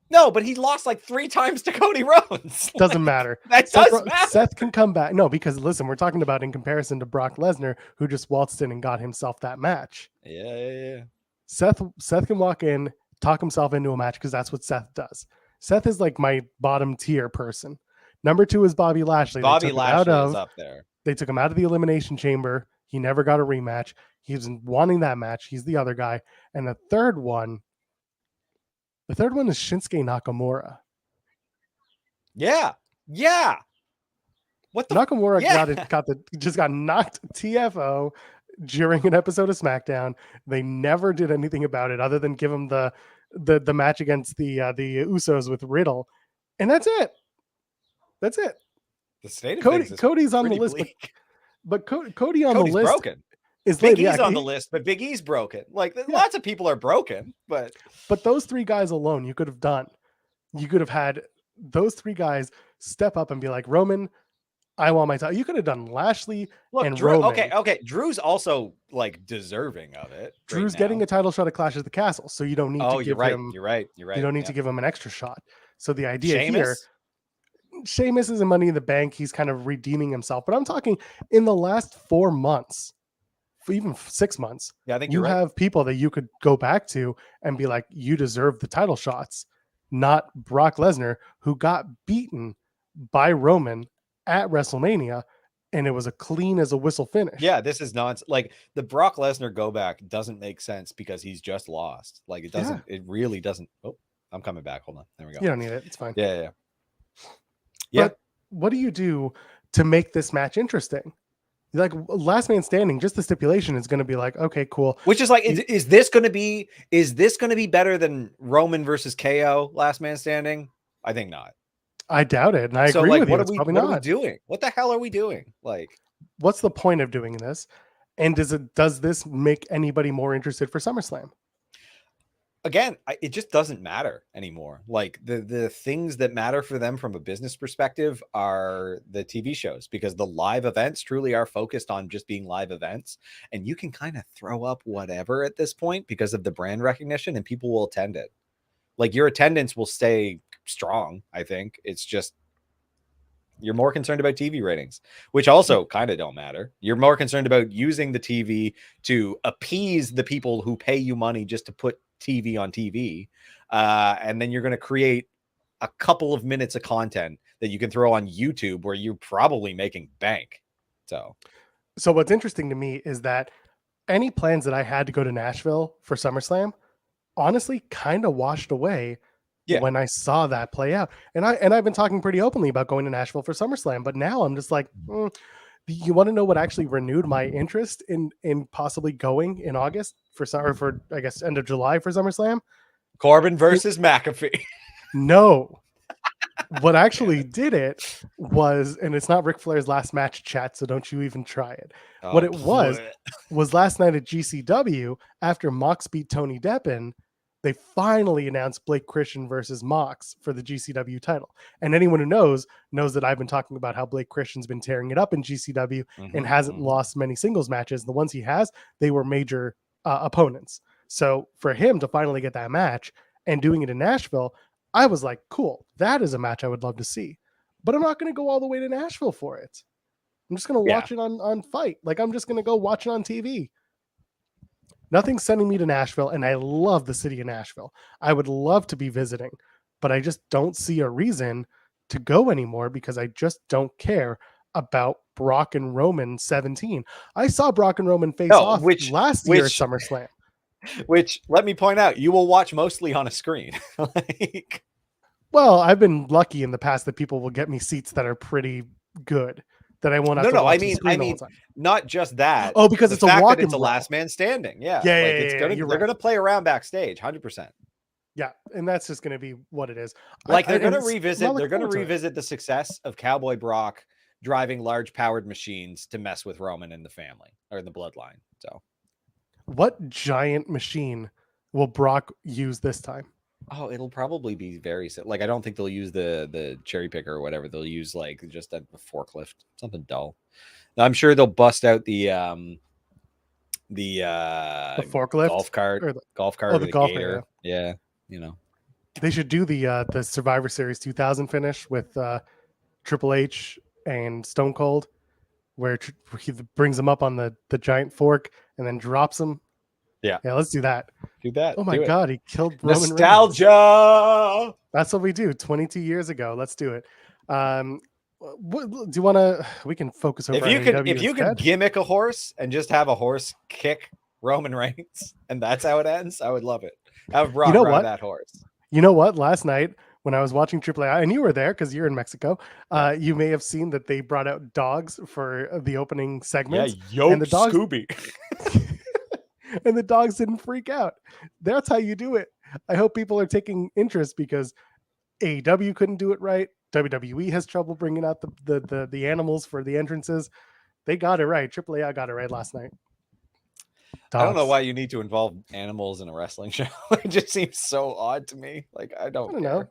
A: No, but he lost like 3 times to Cody Rhodes.
B: Doesn't matter.
A: That does matter.
B: Seth can come back. No, because listen, we're talking about in comparison to Brock Lesnar, who just waltzed in and got himself that match.
A: Yeah.
B: Seth can walk in, talk himself into a match because that's what Seth does. Seth is like my bottom tier person. Number 2 is Bobby Lashley.
A: Bobby Lashley is up there.
B: They took him out of the Elimination Chamber. He never got a rematch. He was wanting that match. He's the other guy. And the third one is Shinsuke Nakamura.
A: Yeah. What the
B: Nakamura just got knocked TFO during an episode of Smackdown. They never did anything about it other than give him the match against the Usos with Riddle, and that's it.
A: The state of
B: Cody's on the list, but Cody on
A: Cody's
B: the list
A: broken.
B: Big
A: E's on the list, but Big E's broken. Like lots of people are broken, but
B: those 3 guys alone, you could have done. You could have had those 3 guys step up and be like, Roman, I want my title. You could have done Lashley and
A: Drew,
B: Roman.
A: Okay. Drew's also like deserving of it.
B: Drew's getting a title shot at Clash of the Castle, so you don't need to give him.
A: You're right.
B: You don't need to give him an extra shot. So the idea here, Sheamus is in Money in the Bank. He's kind of redeeming himself. But I'm talking in the last 4 months, even 6 months.
A: Yeah, I think
B: you have people that you could go back to and be like, you deserve the title shots, not Brock Lesnar, who got beaten by Roman at WrestleMania, and it was a clean as a whistle finish.
A: Yeah, this is nonsense. Like the Brock Lesnar go back doesn't make sense because he's just lost. Like it doesn't. Yeah. It really doesn't. Oh, I'm coming back. Hold on. There we go.
B: You don't need it. It's fine.
A: Yeah.
B: But what do you do to make this match interesting? Like last man standing, just the stipulation is going to be like, okay, cool.
A: Which is like, is this going to be better than Roman versus KO last man standing? I think not.
B: I doubt it. And I agree with you. What are we
A: doing? What the hell are we doing? Like,
B: what's the point of doing this? And does this make anybody more interested for SummerSlam?
A: Again, it just doesn't matter anymore. Like the things that matter for them from a business perspective are the TV shows, because the live events truly are focused on just being live events. And you can kind of throw up whatever at this point because of the brand recognition, and people will attend it. Like your attendance will stay strong. I think it's just, you're more concerned about TV ratings, which also kind of don't matter. You're more concerned about using the TV to appease the people who pay you money just to put TV on TV. And then you're going to create a couple of minutes of content that you can throw on YouTube where you're probably making bank. So
B: what's interesting to me is that any plans that I had to go to Nashville for SummerSlam honestly kind of washed away when I saw that play out. And I've been talking pretty openly about going to Nashville for SummerSlam, but now I'm just like, you want to know what actually renewed my interest in possibly going in August for I guess end of July for SummerSlam?
A: Corbin versus McAfee.
B: No. What actually did it was, and it's not Ric Flair's last match, chat, so don't you even try it. What it was last night at GCW, after Mox beat Tony Deppen, they finally announced Blake Christian versus Mox for the GCW title. And anyone who knows that I've been talking about how Blake Christian's been tearing it up in GCW and hasn't lost many singles matches. The ones he has, they were major opponents. So for him to finally get that match and doing it in Nashville, I was like, cool, that is a match I would love to see. But I'm not going to go all the way to Nashville for it. I'm just going to watch it on Fight. Like, I'm just going to go watch it on TV. Nothing's sending me to Nashville, and I love the city of Nashville. I would love to be visiting, but I just don't see a reason to go anymore because I just don't care about Brock and Roman 17. I saw Brock and Roman face
A: No,
B: off last year at SummerSlam.
A: Which, let me point out, you will watch mostly on a screen. Like,
B: well, I've been lucky in the past that people will get me seats that are pretty good that I won't have to watch the screen the whole time.
A: Not just that.
B: Oh, because it's a walk-in
A: it's a last man standing. Yeah.
B: Yeah,
A: like
B: yeah,
A: they're gonna play around backstage, 100%.
B: Yeah, and that's just gonna be what it is.
A: Like they're gonna revisit the success of Cowboy Brock driving large powered machines to mess with Roman and the family or the bloodline. So
B: what giant machine will Brock use this time?
A: Oh, it'll probably be very like, I don't think they'll use the cherry picker or whatever. They'll use like just a forklift, something dull. I'm sure they'll bust out the
B: forklift
A: golf cart or the golf gator. Yeah, you know.
B: They should do the Survivor Series 2000 finish with Triple H and Stone Cold, where he brings them up on the giant fork and then drops them.
A: Yeah,
B: let's do that.
A: Do that.
B: Oh my God, he killed Roman
A: nostalgia.
B: Reigns. That's what we do. 22 years ago. Let's do it. What, do you want to? We can focus over.
A: If you could gimmick a horse and just have a horse kick Roman Reigns, and that's how it ends, I would love it. Have Brock ride that horse.
B: You know what? Last night when I was watching AAA, and you were there because you're in Mexico, you may have seen that they brought out dogs for the opening segments.
A: Yeah, and the dogs, Scooby.
B: And the dogs didn't freak out. That's how you do it. I hope people are taking interest because AEW couldn't do it right. WWE has trouble bringing out the animals for the entrances. They got it right. AAA got it right last night.
A: Dogs. I don't know why you need to involve animals in a wrestling show. It just seems so odd to me. Like, I don't know.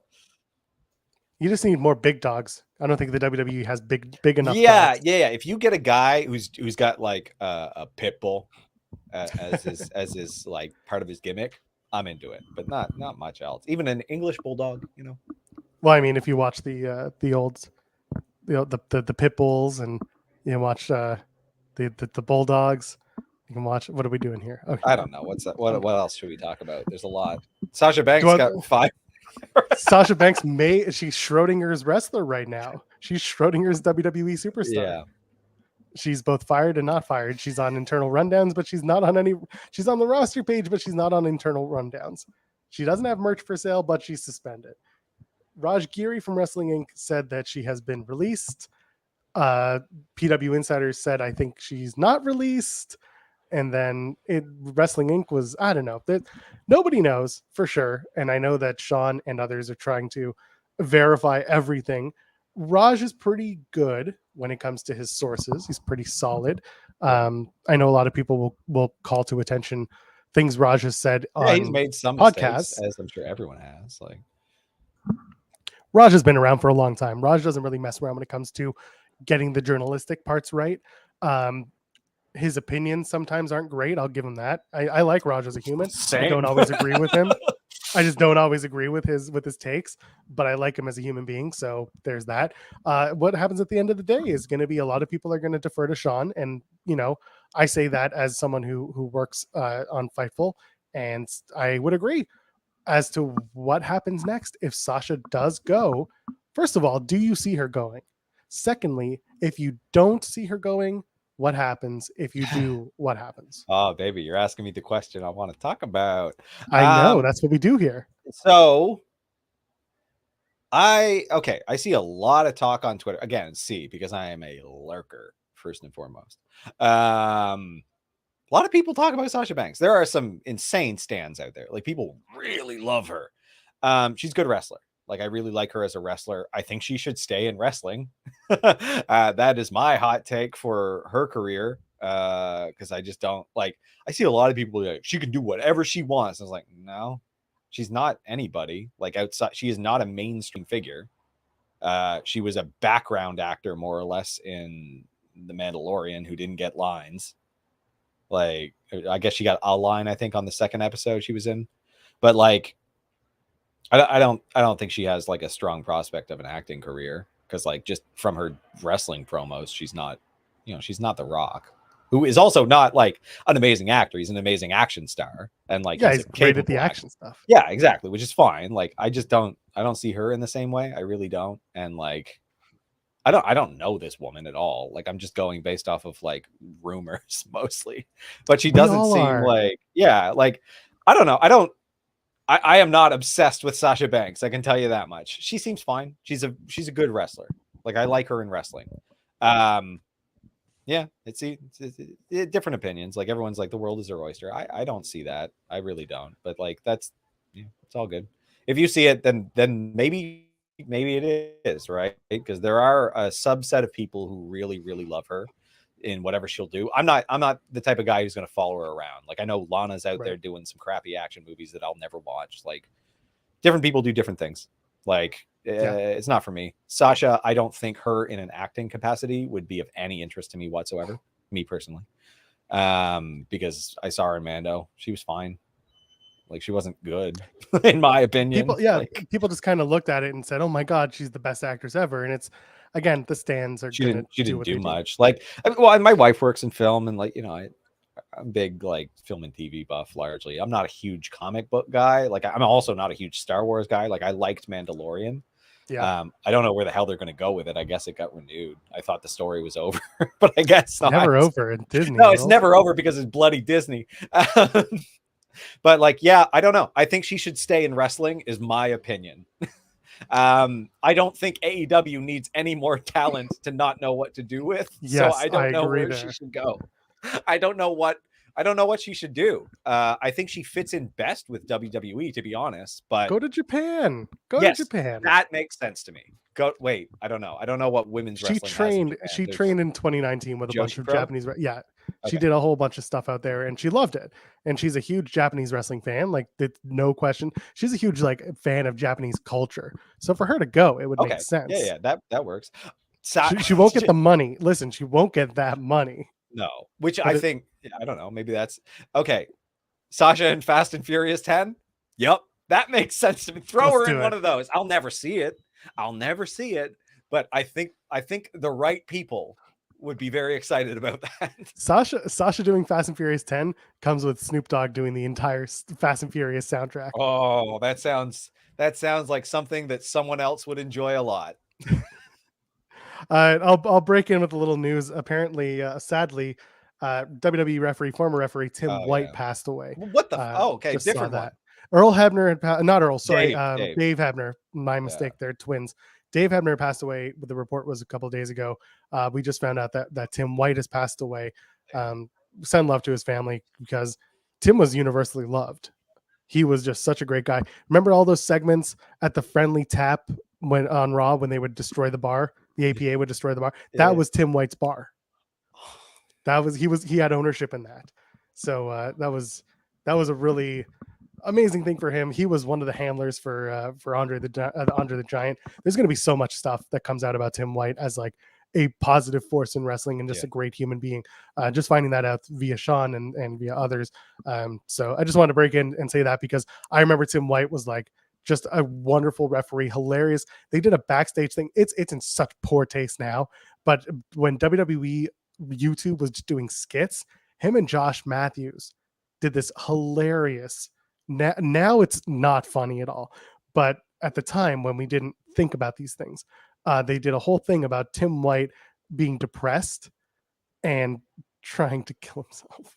B: You just need more big dogs. I don't think the WWE has big enough.
A: Dogs. Yeah. If you get a guy who's got like a pit bull as his like part of his gimmick, I'm into it. But not much else. Even an English bulldog, you know.
B: Well, I mean, if you watch the pit bulls and you watch the bulldogs. You can watch. What are we doing here? Okay.
A: I don't know. What's that? What else should we talk about? There's a lot. Sasha Banks got 5.
B: Sasha Banks she's Schrodinger's wrestler right now. She's Schrodinger's WWE superstar.
A: Yeah.
B: She's both fired and not fired. She's on internal rundowns, but she's not on any. She's on the roster page, but she's not on internal rundowns. She doesn't have merch for sale, but she's suspended. Raj Giri from Wrestling Inc. said that she has been released. PW Insiders said, I think she's not released. And then Wrestling Inc. was, I don't know. Nobody knows for sure. And I know that Sean and others are trying to verify everything. Raj is pretty good when it comes to his sources. He's pretty solid. I know a lot of people will call to attention things Raj has said on
A: he's made some
B: podcasts,
A: as I'm sure everyone has. Like,
B: Raj has been around for a long time. Raj doesn't really mess around when it comes to getting the journalistic parts right. His opinions sometimes aren't great. I'll give him that. I like Raj as a human.
A: Same.
B: I don't always agree with him. I just don't always agree with his takes, but I like him as a human being. So there's that. What happens at the end of the day is going to be a lot of people are going to defer to Sean. And, you know, I say that as someone who works on Fightful, and I would agree as to what happens next. If Sasha does go, first of all, do you see her going? Secondly, if you don't see her going, what happens? If you do, what happens?
A: Oh, baby, you're asking me the question I want to talk about.
B: I know. That's what we do here.
A: So I see a lot of talk on Twitter. Again, because I am a lurker, first and foremost. A lot of people talk about Sasha Banks. There are some insane stands out there. Like, people really love her. She's a good wrestler. Like, I really like her as a wrestler. I think she should stay in wrestling. That is my hot take for her career. Because I just don't like. I see a lot of people like, she can do whatever she wants. I was like, no, she's not anybody. Like, outside, she is not a mainstream figure. She was a background actor, more or less, in The Mandalorian, who didn't get lines. Like, I guess she got a line, I think, on the second episode she was in. But like, I don't think she has like a strong prospect of an acting career, because like, just from her wrestling promos, she's not The Rock, who is also not like an amazing actor. He's an amazing action star, and like,
B: he's great at the action stuff.
A: Yeah, exactly, which is fine. Like, I don't see her in the same way. I really don't. And like, I don't know this woman at all. Like, I'm just going based off of like rumors mostly, but she doesn't seem like, yeah, like, I don't know. I am not obsessed with Sasha Banks. I can tell you that much. She seems fine. She's a good wrestler. Like, I like her in wrestling. Yeah, it's different opinions. Like, everyone's like, the world is her oyster. I don't see that. I really don't. But like, that's, yeah, it's all good. If you see it, then maybe it is, right? Because there are a subset of people who really love her in whatever she'll do. I'm not the type of guy who's going to follow her around. Like, I know Lana's out there doing some crappy action movies that I'll never watch. Like, different people do different things. Like, it's not for me. Sasha, I don't think her in an acting capacity would be of any interest to me whatsoever, me personally. Because I saw her in Mando. She was fine. Like, she wasn't good, in my opinion.
B: People just kind of looked at it and said, "Oh my God, she's the best actress ever." And it's, again, the stands are.
A: She didn't do much. Like, my wife works in film, and like, you know, I'm big like film and TV buff largely. I'm not a huge comic book guy. Like, I'm also not a huge Star Wars guy. Like, I liked Mandalorian.
B: Yeah.
A: I don't know where the hell they're going to go with it. I guess it got renewed. I thought the story was over, but I guess not.
B: Never over in Disney.
A: No, it's never over because it's bloody Disney. But like, yeah, I don't know. I think she should stay in wrestling, is my opinion. I don't think AEW needs any more talent to not know what to do with.
B: Yes,
A: so I don't know where
B: there.
A: she should go. I don't know what she should do. I think she fits in best with WWE, to be honest. But
B: go to Japan. To Japan.
A: That makes sense to me. Wait, I don't know. I don't know what women's wrestling
B: She trained in 2019 with a bunch of Japanese. Yeah. She did a whole bunch of stuff out there, and she loved it. And she's a huge Japanese wrestling fan. Like, no question. She's a huge like fan of Japanese culture. So for her to go, it would make sense.
A: Yeah, that works.
B: She won't get the money. Listen, she won't get that money.
A: No, which I think, I don't know. Maybe that's okay. Sasha in Fast and Furious 10. Yep, that makes sense to me. Throw her in one of those. I'll never see it. But I think the right people would be very excited about that.
B: Sasha doing Fast and Furious 10 comes with Snoop Dogg doing the entire Fast and Furious soundtrack.
A: Oh, that sounds like something that someone else would enjoy a lot.
B: I'll break in with a little news. Apparently, sadly, WWE former referee Tim White passed away.
A: What the? Okay, different one.
B: Earl Hebner not Earl. Sorry,
A: Dave
B: Hebner. My mistake. They're twins. Dave Hebner passed away. The report was a couple of days ago. We just found out that Tim White has passed away. Send love to his family, because Tim was universally loved. He was just such a great guy. Remember all those segments at the Friendly Tap when on Raw, when they would destroy the bar? The APA would destroy the bar. That was Tim White's bar. He had ownership in that. So that was a really amazing thing for him. He was one of the handlers for Andre the Giant. There's going to be so much stuff that comes out about Tim White as like a positive force in wrestling and just a great human being. Just finding that out via Sean and via others. So I just wanted to break in and say that, because I remember Tim White was like just a wonderful referee, hilarious. They did a backstage thing. It's in such poor taste now, but when WWE YouTube was just doing skits, him and Josh Matthews did this hilarious. Now it's not funny at all, but at the time when we didn't think about these things, they did a whole thing about Tim White being depressed and trying to kill himself.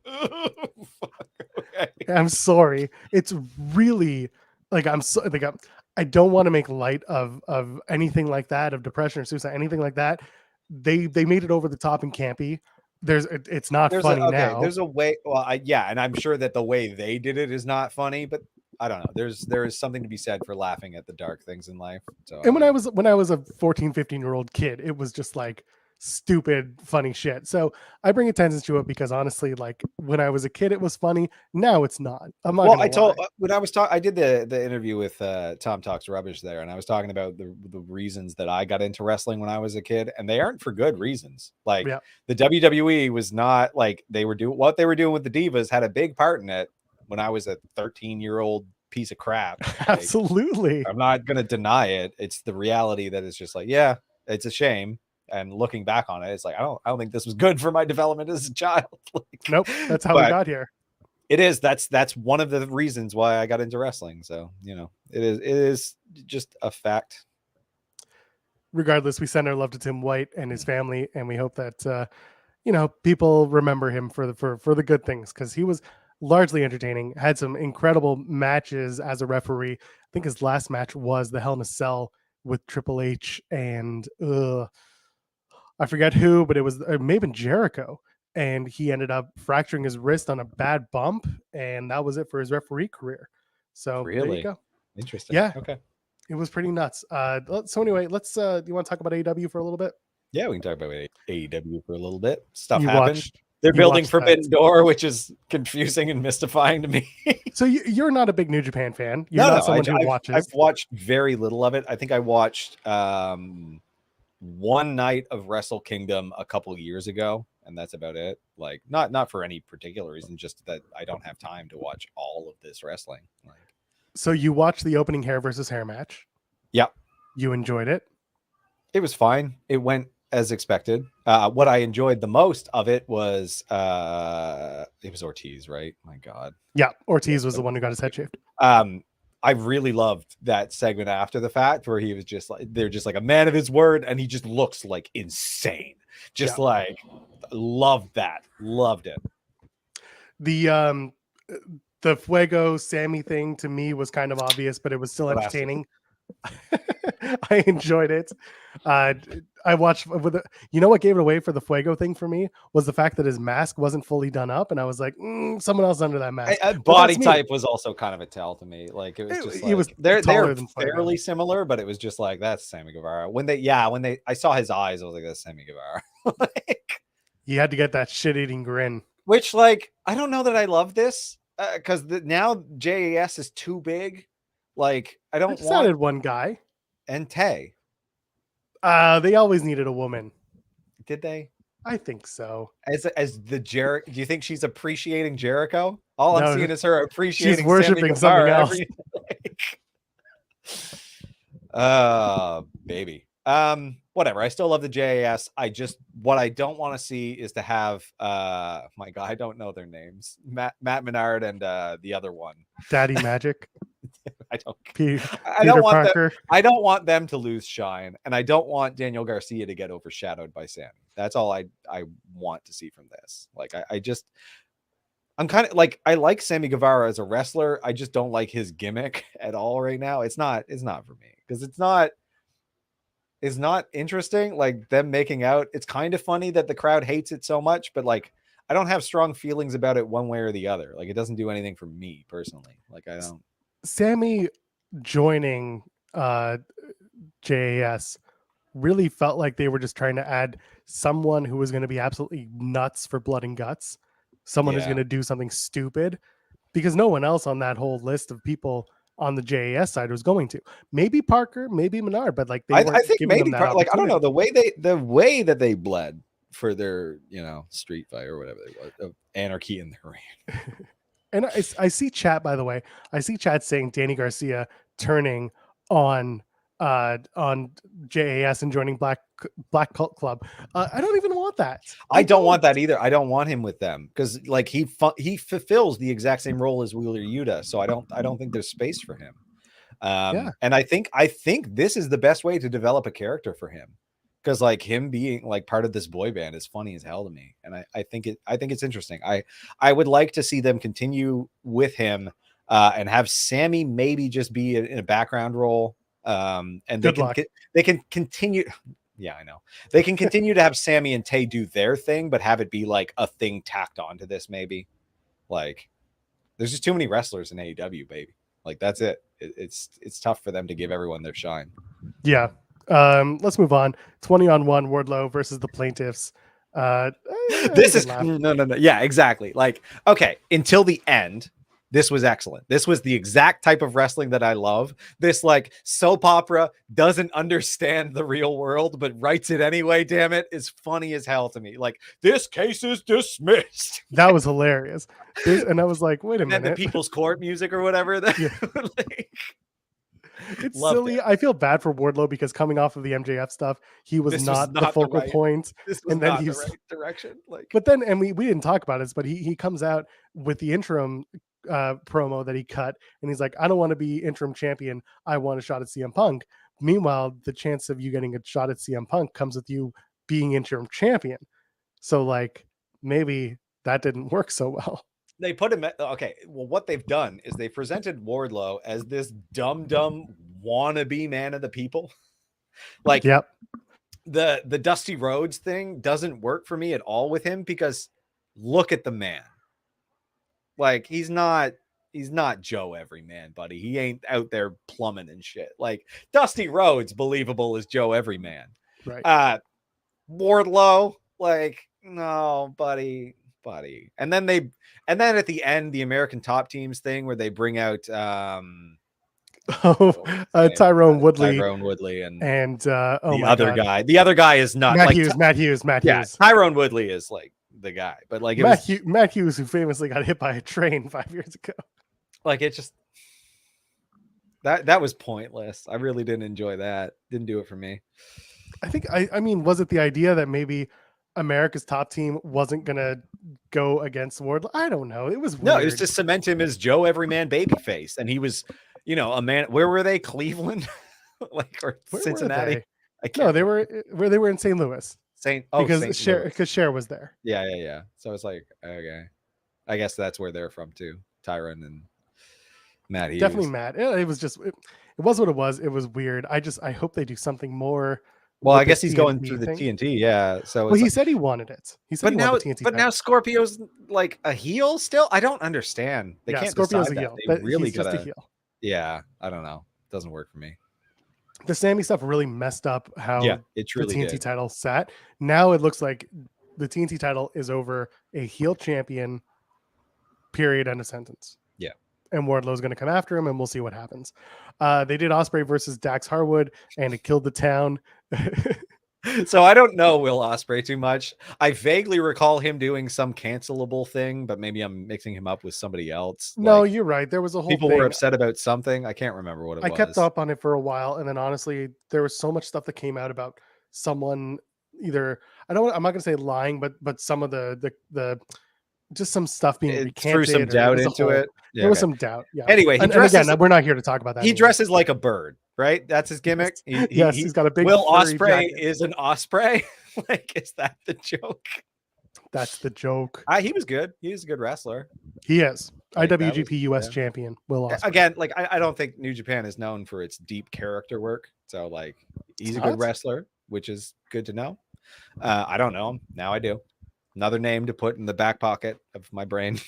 A: Okay.
B: I'm sorry. It's really like I don't want to make light of anything like that, of depression or suicide, anything like that. They made it over the top and campy. It's not funny now.
A: There's a way. Well, and I'm sure that the way they did it is not funny, but I don't know. There is something to be said for laughing at the dark things in life. So,
B: and when I was a 14, 15-year-old kid, it was just like stupid, funny shit. So I bring attention to it because honestly, like when I was a kid, it was funny. Now it's not. I'm not. Well,
A: when I was talking, I did the interview with Tom Talks Rubbish there, and I was talking about the reasons that I got into wrestling when I was a kid, and they aren't for good reasons. Like the WWE was not like what they were doing with the Divas had a big part in it when I was a 13-year-old piece of crap. Like,
B: absolutely.
A: I'm not going to deny it. It's the reality that it's just like, yeah, it's a shame. And looking back on it, it's like, I don't think this was good for my development as a child. Like,
B: nope. That's how we got here.
A: It is. That's one of the reasons why I got into wrestling. So, you know, it is just a fact.
B: regardless, we send our love to Tim White and his family, and we hope that people remember him for the good things, because he was largely entertaining. Had some incredible matches as a referee. I think his last match was the Hell in a Cell with Triple H and I forget who, but it may have been Jericho, and he ended up fracturing his wrist on a bad bump, and that was it for his referee career. So there you go.
A: Interesting.
B: Yeah.
A: Okay.
B: It was pretty nuts. So anyway, let's do you want to talk about AEW for a little bit?
A: Yeah, we can talk about AEW for a little bit. Stuff
B: You
A: happened.
B: watched-
A: They're
B: you
A: building
B: watched
A: Forbidden
B: that.
A: Door, which is confusing and mystifying to me.
B: So you're not a big New Japan fan. You're
A: No,
B: not someone who watches.
A: I've watched very little of it. I think I watched one night of Wrestle Kingdom a couple years ago, and that's about it. Like, not for any particular reason, just that I don't have time to watch all of this wrestling. Like,
B: So you watched the opening hair versus hair match.
A: yeah,
B: You enjoyed it.
A: it was fine. It went as expected. What I enjoyed the most of it was it was Ortiz, right? My God.
B: Yeah, Ortiz was the one who got his head shaved.
A: I really loved that segment after the fact where he was just like, they're just like a man of his word, and he just looks like insane. Just like, loved that. Loved it.
B: The Fuego Sammy thing to me was kind of obvious, but it was still entertaining. I enjoyed it. I watched with what gave it away for the Fuego thing for me was the fact that his mask wasn't fully done up, and I was like, someone else under that mask.
A: Body type was also kind of a tell to me. Like, it was just like,
B: he was
A: they're
B: Fuego.
A: fairly similar, but it was just like, that's Sammy Guevara. When I saw his eyes, I was like, that's Sammy Guevara. Like,
B: he had to get that shit-eating grin.
A: Which, like, I don't know that I love this because now JAS is too big. Like, I don't want
B: added one guy.
A: And Tay.
B: They always needed a woman.
A: Did they?
B: I think so.
A: As the Jericho, do you think she's appreciating Jericho? All I'm seeing is her appreciating.
B: She's worshiping something else.
A: Baby. Whatever. I still love the JAS. What I don't want to see is to have my God, I don't know their names. Matt Menard and the other one.
B: Daddy Magic.
A: I don't want
B: Parker.
A: I don't want them to lose shine, and I don't want Daniel Garcia to get overshadowed by Sammy. That's all I want to see from this. Like, I'm kind of like, I like Sammy Guevara as a wrestler. I just don't like his gimmick at all right now. It's not for me because it's not interesting. Like, them making out, it's kind of funny that the crowd hates it so much, but like, I don't have strong feelings about it one way or the other. Like, it doesn't do anything for me personally. Like, I don't.
B: Sammy joining JAS really felt like they were just trying to add someone who was going to be absolutely nuts for blood and guts, someone who's going to do something stupid, because no one else on that whole list of people on the JAS side was going to. Maybe Parker, maybe Menard, but like,
A: I think maybe like, I don't know, the way that they bled for their street fight or whatever they was, of anarchy in the ring.
B: And I see chat, by the way. I see chat saying Danny Garcia turning on JAS and joining Black Cult Club. I don't even want that.
A: I don't want that either. I don't want him with them because like he fulfills the exact same role as Wheeler Yuta. So I don't think there's space for him. And I think this is the best way to develop a character for him. Because like him being like part of this boy band is funny as hell to me, and I think it's interesting. I would like to see them continue with him and have Sammy maybe just be in a background role, and they can continue. Yeah, I know they can continue to have Sammy and Tay do their thing, but have it be like a thing tacked onto this. Maybe like there's just too many wrestlers in AEW, baby. Like that's it. It's tough for them to give everyone their shine.
B: Yeah. Let's move on. 20-on-1 Wardlow versus the Plaintiffs.
A: This is no. Yeah, exactly. Like, okay, until the end, this was excellent. This was the exact type of wrestling that I love. This like soap opera doesn't understand the real world, but writes it anyway. Damn it, is funny as hell to me. Like, this case is dismissed.
B: That was hilarious. And I was like, wait a minute.
A: And the People's Court music or whatever. Like,
B: it's silly. I feel bad for Wardlow because coming off of the MJF stuff, he was not the focal point.
A: This was not the right direction. Like,
B: but then, and we didn't talk about this, but he comes out with the interim promo that he cut, and he's like, I don't want to be interim champion. I want a shot at CM Punk. Meanwhile, the chance of you getting a shot at CM Punk comes with you being interim champion. So like maybe that didn't work so well.
A: They put him okay. Well, what they've done is they presented Wardlow as this dumb wannabe man of the people. Like,
B: yep.
A: The Dusty Rhodes thing doesn't work for me at all with him, because look at the man. Like, he's not Joe Everyman, buddy. He ain't out there plumbing and shit. Like, Dusty Rhodes, believable as Joe Everyman.
B: Right.
A: Wardlow, like, no, buddy. And then at the end, the American Top Teams thing where they bring out
B: Tyrone Woodley
A: and
B: the
A: other guy. The other guy is not
B: Matt Hughes.
A: Tyrone Woodley is like the guy, but like
B: Matt Hughes, who famously got hit by a train 5 years ago.
A: Like, it just that was pointless. I really didn't enjoy that. Didn't do it for me.
B: I think I mean, was it the idea that maybe America's Top Team wasn't gonna go against Wardlow? I don't know. It was weird.
A: It was to cement him as Joe Everyman babyface, and he was, a man. Where were they? Cleveland, or Cincinnati?
B: They were in St. Louis. Because Cher was there.
A: Yeah. So it's like, okay, I guess that's where they're from too. Tyron and Matt Hughes.
B: Definitely Matt. It was just it was what it was. It was weird. I hope they do something more.
A: Well, I guess he's going through the TNT, yeah. So
B: he said he wanted it. He said
A: now Scorpio's like a heel still. I don't understand. They can't
B: Scorpio's
A: decide
B: a heel.
A: They really
B: he's just a heel.
A: Yeah, I don't know. Doesn't work for me.
B: The Sammy stuff really messed up how
A: it truly
B: the TNT title sat. Now it looks like the TNT title is over a heel champion. Period. End of sentence.
A: Yeah.
B: And Wardlow's going to come after him, and we'll see what happens. They did Osprey versus Dax Harwood, and it killed the town.
A: So I don't know Will Osprey too much. I vaguely recall him doing some cancelable thing, but maybe I'm mixing him up with somebody else.
B: No, you're right. There was a whole
A: people
B: thing.
A: Were upset about something. I can't remember what it was.
B: I kept up on it for a while, and then honestly, there was so much stuff that came out about someone either I'm not going to say lying, but some of the just some stuff being recanted.
A: Threw some doubt into it.
B: There was some doubt. Yeah.
A: Anyway,
B: and again, we're not here to talk about that.
A: He dresses like a bird, right? That's his gimmick.
B: He's got a big.
A: Will Osprey is an osprey. Like, is that the joke?
B: That's the joke.
A: He was good. He's a good wrestler.
B: He is. IWGP US champion. Will Osprey.
A: Again, like I don't think New Japan is known for its deep character work. So like, he's a good wrestler, which is good to know. I don't know him. Now I do. Another name to put in the back pocket of my brain.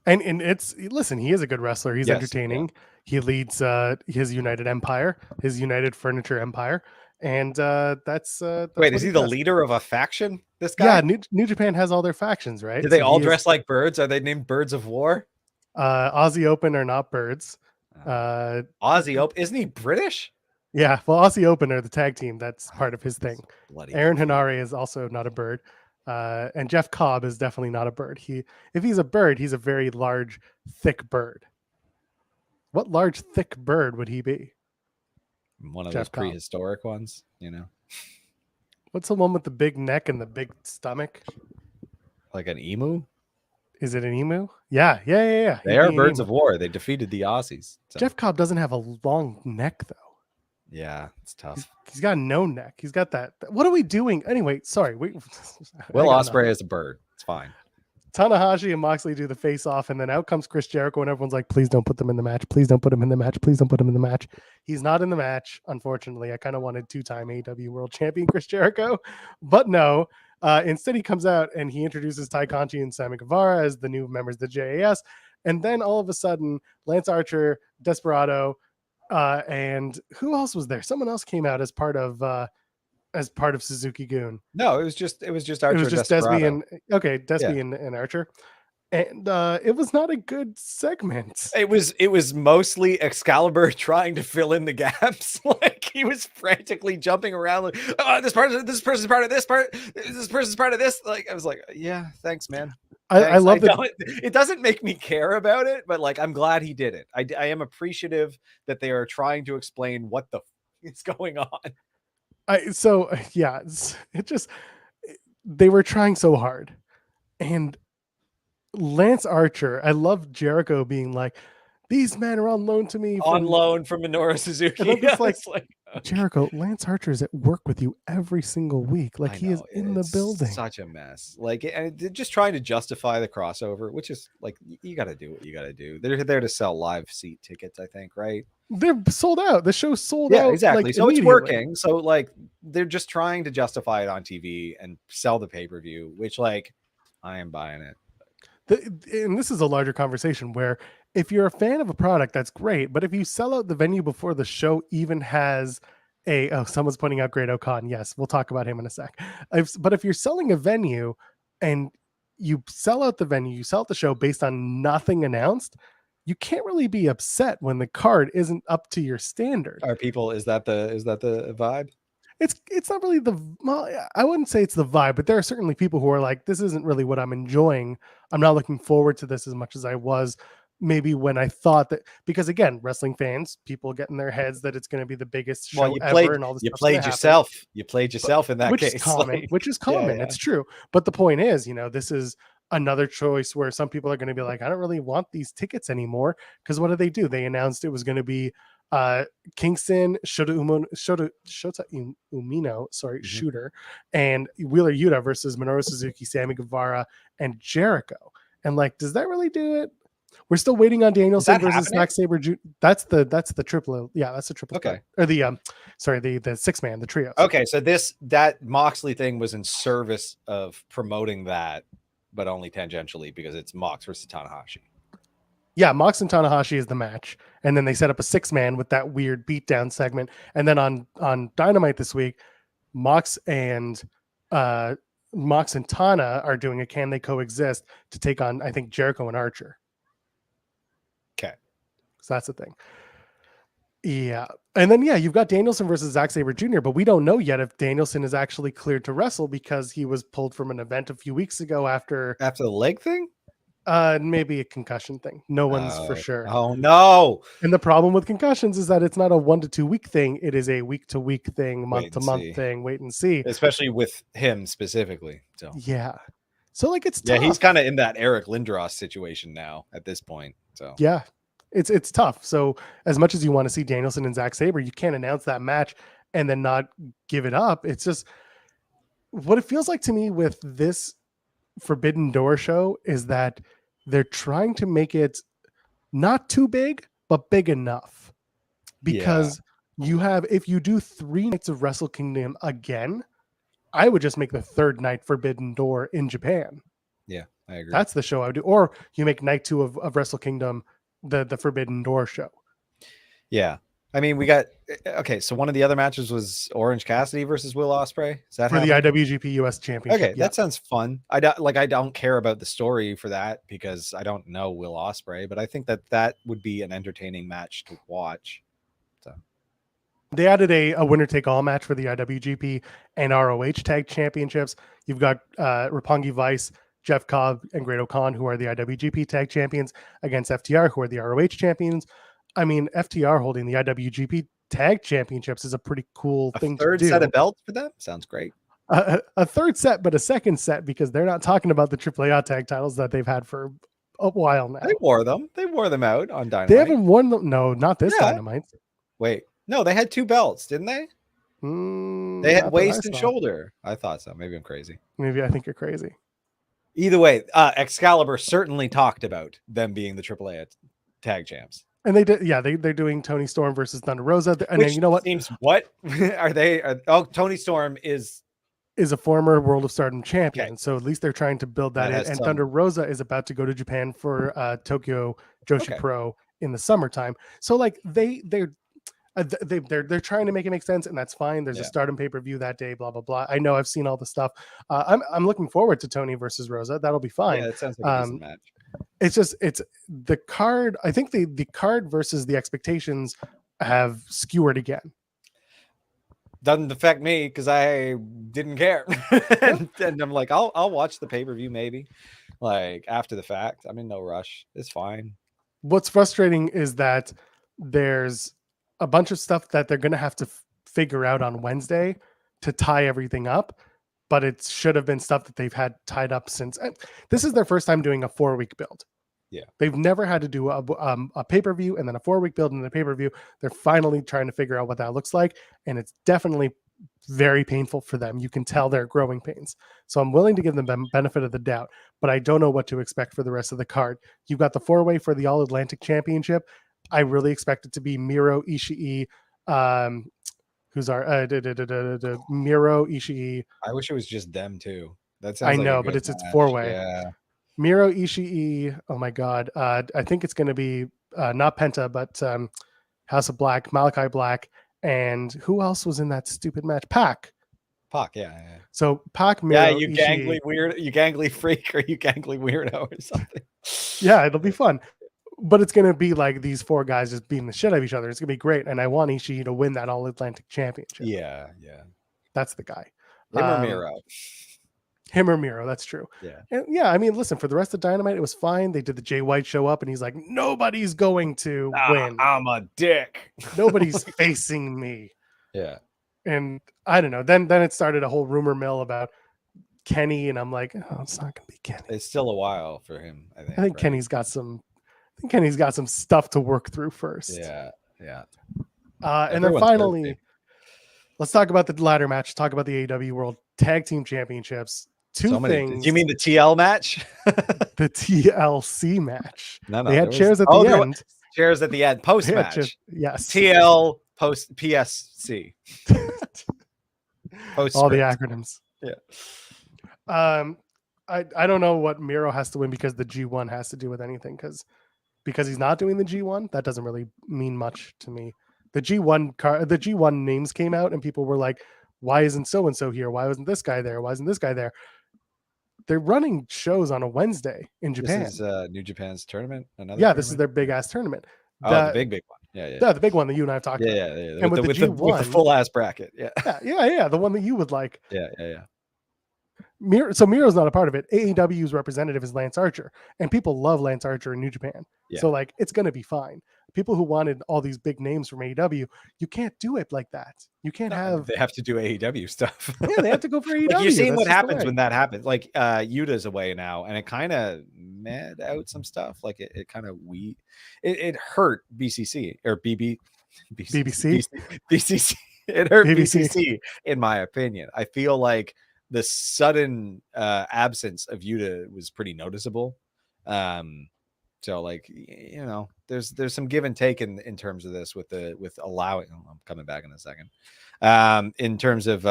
A: And
B: listen, he is a good wrestler. He's entertaining. Yeah. He leads his United Empire, his United Furniture Empire. And that's
A: wait, is he the leader of a faction? This guy?
B: Yeah, New Japan has all their factions, right?
A: Do they all dress like birds? Are they named Birds of War?
B: Aussie Open are not birds.
A: Aussie Open, isn't he British?
B: Yeah, well, Aussie Open are the tag team. That's part of his thing. Aaron Henare is also not a bird. And Jeff Cobb is definitely not a bird. If he's a bird, he's a very large, thick bird. What large, thick bird would he be?
A: One of those prehistoric ones,
B: What's the one with the big neck and the big stomach?
A: Like an emu?
B: Is it an emu? Yeah.
A: They are birds of war. They defeated the Aussies.
B: So. Jeff Cobb doesn't have a long neck, though.
A: Yeah, it's tough.
B: He's got no neck. He's got that. What are we doing? Anyway, sorry.
A: Will Ospreay is a bird. It's fine.
B: Tanahashi and Moxley do the face off, and then out comes Chris Jericho, and everyone's like, please don't put them in the match. Please don't put him in the match. Please don't put him in the match. He's not in the match, unfortunately. I kind of wanted two-time AEW World Champion Chris Jericho, but no. Instead, he comes out and he introduces Ty Conchi and Sammy Guevara as the new members of the JAS. And then all of a sudden, Lance Archer, Desperado, and who else was there? Someone else came out as part of Suzuki Gun.
A: No, it was just Archer.
B: It was just Desby and Archer, and it was not a good segment.
A: It was mostly Excalibur trying to fill in the gaps. Like, he was frantically jumping around. Like, this person's part of this part. This person's part of this. Like, I was like, yeah, thanks, man.
B: I love that.
A: It doesn't make me care about it, but like, I'm glad he did it. I am appreciative that they are trying to explain what the is going on.
B: They were trying so hard, and Lance Archer, I love Jericho being like, these men are on loan to me
A: on loan from Minoru Suzuki.
B: And I'm just like,
A: okay.
B: Jericho, Lance Archer is at work with you every single week. Like, he is in the building.
A: Such a mess. Like, and just trying to justify the crossover, which is like, you got to do what you got to do. They're there to sell live seat tickets, I think, right?
B: They're sold out. The show's sold out.
A: Yeah, exactly.
B: Like,
A: so it's working. So like, they're just trying to justify it on TV and sell the pay-per-view, which like, I am buying it.
B: And this is a larger conversation where if you're a fan of a product, that's great. But if you sell out the venue before the show even has someone's pointing out Great O'Con. Yes, we'll talk about him in a sec. But if you're selling a venue and you sell out the venue, you sell out the show based on nothing announced, you can't really be upset when the card isn't up to your standard.
A: Is that the vibe?
B: It's not really I wouldn't say it's the vibe, but there are certainly people who are like, this isn't really what I'm enjoying. I'm not looking forward to this as much as I was maybe when I thought that, because again, wrestling fans, people get in their heads that it's going to be the biggest show ever and all this.
A: You played yourself. You played yourself in that case.
B: Which is common. Yeah. It's true. But the point is, this is another choice where some people are going to be like, I don't really want these tickets anymore. Because what do? They announced it was going to be Kingston, Shota Umino, Shooter, and Wheeler Yuta versus Minoru Suzuki, Sammy Guevara, and Jericho. And like, does that really do it? We're still waiting on Danielson versus Zack Saver Jr. That's the triple. Yeah, that's the triple.
A: Okay.
B: Or the six man, the trio.
A: Okay, so that Moxley thing was in service of promoting that, but only tangentially because it's Mox versus Tanahashi.
B: Yeah, Mox and Tanahashi is the match, and then they set up a 6-man with that weird beatdown segment, and then on Dynamite this week, Mox and Tana are doing a Can They Coexist to take on, I think, Jericho and Archer.
A: Okay,
B: so that's the thing. Yeah, and then you've got Danielson versus Zack Saver Jr., but we don't know yet if Danielson is actually cleared to wrestle because he was pulled from an event a few weeks ago after
A: the leg thing.
B: Maybe a concussion thing. No one's for sure.
A: Oh no.
B: And the problem with concussions is that it's not a 1 to 2 week thing. It is a week to week thing, month to month thing. Wait and see.
A: Especially with him specifically. So
B: yeah. So like it's tough.
A: Yeah, he's kind of in that Eric Lindros situation now at this point. So
B: yeah. It's tough. So as much as you want to see Danielson and Zack Sabre, you can't announce that match and then not give it up. It's just what it feels like to me with this Forbidden Door show is that they're trying to make it not too big, but big enough. Because you have, if you do 3 nights of Wrestle Kingdom again, I would just make the 3rd night Forbidden Door in Japan.
A: Yeah, I agree.
B: That's the show I would do. Or you make night 2 of Wrestle Kingdom the Forbidden Door show.
A: Yeah. I mean, we got so one of the other matches was Orange Cassidy versus Will Osprey. Is that
B: for the IWGP US Championship?
A: Okay, that sounds fun. I don't care about the story for that because I don't know Will Osprey, but I think that would be an entertaining match to watch. So
B: they added a winner take all match for the IWGP and ROH Tag Championships. You've got Roppongi Vice, Jeff Cobb, and Great O'Con, who are the IWGP Tag Champions, against FTR, who are the ROH Champions. I mean, FTR holding the IWGP Tag Championships is a pretty cool thing to do. A
A: 3rd set of belts for them? Sounds great.
B: A 3rd set, but a 2nd set because they're not talking about the AAA tag titles that they've had for a while now.
A: They wore them. They wore them out on Dynamite.
B: They haven't worn them. No, not this Dynamite.
A: Wait. No, they had 2 belts, didn't they? They had waist and shoulder. I thought so. Maybe I'm crazy.
B: Maybe I think you're crazy.
A: Either way, Excalibur certainly talked about them being the AAA tag champs.
B: And they did, they're doing Tony Storm versus Thunder Rosa. And then you know what?
A: Tony Storm is
B: a former World of Stardom champion. Okay. So at least they're trying to build that in. And Thunder Rosa is about to go to Japan for Tokyo Joshi Pro in the summertime. So like they're trying to make it make sense, and that's fine. There's a Stardom pay-per-view that day, blah blah blah. I know, I've seen all the stuff. I'm looking forward to Tony versus Rosa. That'll be fine.
A: Yeah, it sounds like a decent match.
B: It's the card. I think the card versus the expectations have skewered again.
A: Doesn't affect me because I didn't care, and I'm like, I'll watch the pay-per-view maybe, like after the fact. I'm in no rush. It's fine.
B: What's frustrating is that there's a bunch of stuff that they're going to have to figure out on Wednesday to tie everything up, but it should have been stuff that they've had tied up since. This is their first time doing a 4-week build.
A: Yeah.
B: They've never had to do a pay-per-view and then a 4-week build and then a pay-per-view. They're finally trying to figure out what that looks like. And it's definitely very painful for them. You can tell they're growing pains. So I'm willing to give them benefit of the doubt, but I don't know what to expect for the rest of the card. You've got the 4-way for the All Atlantic Championship. I really expect it to be Miro, Ishii, who's our Miro, Ishii.
A: I wish it was just them too. That
B: I
A: sounds like a
B: know,
A: good
B: but it's
A: match.
B: 4-way.
A: Yeah.
B: Miro, Ishii. Oh my God. I think it's going to be not Penta, but House of Black, Malachi Black, and who else was in that stupid match? Pac.
A: Pac, yeah.
B: So Pac, Miro,
A: you
B: Ishii.
A: you gangly freak, or you gangly weirdo, or something.
B: Yeah, it'll be fun. But it's going to be like these 4 guys just beating the shit out of each other. It's going to be great. And I want Ishii to win that All Atlantic Championship.
A: Yeah.
B: That's the guy.
A: Him or Miro.
B: Him or Miro, that's true.
A: Yeah.
B: And yeah, I mean, listen, for the rest of Dynamite, it was fine. They did the Jay White show up, and he's like, nobody's going to win.
A: I'm a dick.
B: Nobody's facing me.
A: Yeah.
B: And I don't know. Then it started a whole rumor mill about Kenny, and I'm like, oh, it's not going to be Kenny.
A: It's still a while for him, I think.
B: I think Kenny's got some stuff to work through first.
A: Yeah.
B: And then finally, let's talk about the ladder match. Talk about the AEW World Tag Team Championships. Two things.
A: You mean the TL match?
B: The TLC match.
A: No,
B: they had chairs at the end.
A: Chairs at the end. Post match.
B: Yes.
A: TL post PSC. Post
B: all the acronyms.
A: Yeah.
B: I don't know what Miro has to win because the G1 has to do with anything because he's not doing the G1. That doesn't really mean much to me. The G1 names came out and people were like, why isn't so and so here? Why wasn't this guy there? Why isn't this guy there? They're running shows on a Wednesday in Japan.
A: This is New Japan's tournament.
B: This is their big ass tournament.
A: The big one.
B: Yeah, the big one that you and I have talked about.
A: Yeah.
B: And with the G1,
A: with the full ass bracket. Yeah.
B: Yeah. The one that you would like.
A: Yeah.
B: So Miro's not a part of it. AEW's representative is Lance Archer, and people love Lance Archer in New Japan.
A: Yeah.
B: So like, it's going to be fine. People who wanted all these big names from AEW, you can't do it like that. You can't have.
A: They have to do AEW stuff.
B: Yeah, they have to go for AEW.
A: Like, you're seeing what happens when that happens. Like Yuta's away now, and it kind of mad out some stuff. Like it kind of it hurt BCC or BBC. It hurt BCC in my opinion. I feel like the sudden absence of Yuta was pretty noticeable. So like, you know, there's some give and take in terms of this with allowing. I'm coming back in a second. In terms of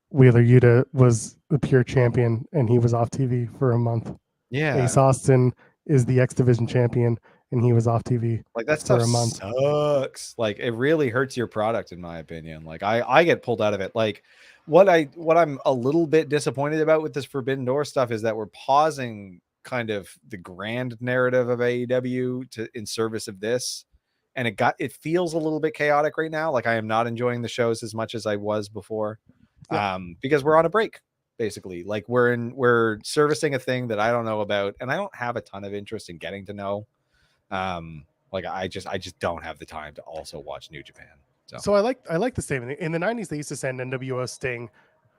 B: Wheeler Yuta was the pure champion and he was off TV for a month.
A: Yeah.
B: Ace Austin is the X Division champion and he was off TV.
A: Like that stuff sucks. Like it really hurts your product in my opinion. Like I get pulled out of it. Like what I'm a little bit disappointed about with this Forbidden Door stuff is that we're pausing kind of the grand narrative of AEW in service of this, and it feels a little bit chaotic right now. Like I am not enjoying the shows as much as I was before. Because we're on a break basically. Like we're servicing a thing that I don't know about and I don't have a ton of interest in getting to know. Like I just don't have the time to also watch New Japan. So
B: I like the statement. In the 90s they used to send NWO Sting,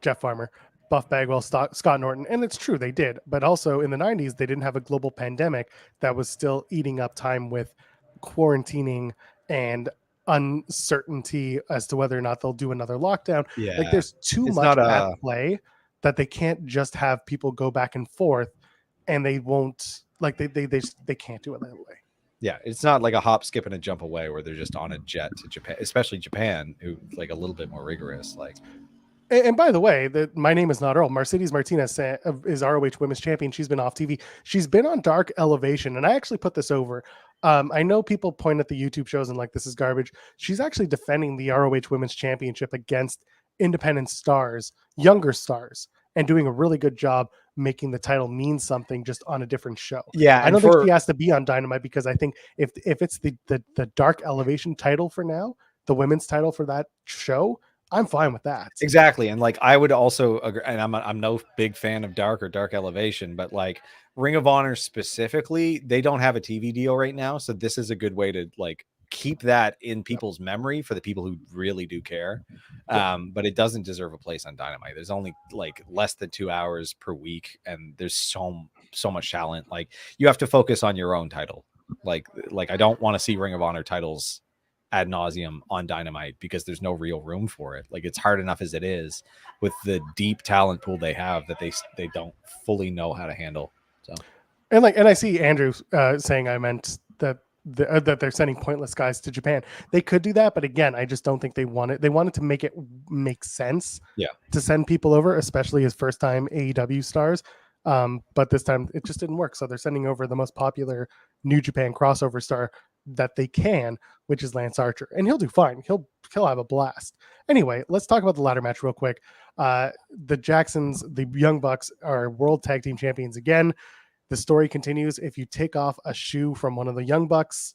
B: Jeff Farmer, Buff Bagwell, Scott Norton, and it's true they did. But also in the 90s they didn't have a global pandemic that was still eating up time with quarantining and uncertainty as to whether or not they'll do another lockdown.
A: Yeah,
B: like there's too much at play that they can't just have people go back and forth, and they won't like they can't do it that way.
A: Yeah, it's not like a hop, skip, and a jump away where they're just on a jet to Japan, especially Japan, who like a little bit more rigorous. Like,
B: and by the way, my name is not Earl. Mercedes Martinez is ROH Women's Champion. She's been off TV. She's been on Dark Elevation, and I actually put this over. I know people point at the YouTube shows and like this is garbage. She's actually defending the ROH Women's Championship against independent stars, younger stars, and doing a really good job making the title mean something just on a different show.
A: Yeah,
B: I don't think she has to be on Dynamite because I think if it's the Dark Elevation title for now, the women's title for that show, I'm fine with that.
A: Exactly. And like I would also agree, and I'm no big fan of Dark or Dark Elevation, but like Ring of Honor specifically, they don't have a TV deal right now, so this is a good way to like keep that in people's memory for the people who really do care. But it doesn't deserve a place on Dynamite. There's only like less than 2 hours per week, and there's so so much talent. Like, you have to focus on your own title. Like I don't want to see Ring of Honor titles ad nauseum on Dynamite because there's no real room for it. Like, it's hard enough as it is with the deep talent pool they have that they don't fully know how to handle. So,
B: and I see Andrew saying I meant that that they're sending pointless guys to Japan. They could do that, but again, I just don't think they want it. They wanted to make it make sense.
A: Yeah.
B: To send people over, especially as first time AEW stars. But this time it just didn't work. So they're sending over the most popular New Japan crossover star that they can, which is Lance Archer, and he'll do fine. He'll have a blast. Anyway, let's talk about the ladder match real quick. The Jacksons, the Young Bucks, are world tag team champions again. The story continues. If you take off a shoe from one of the Young Bucks,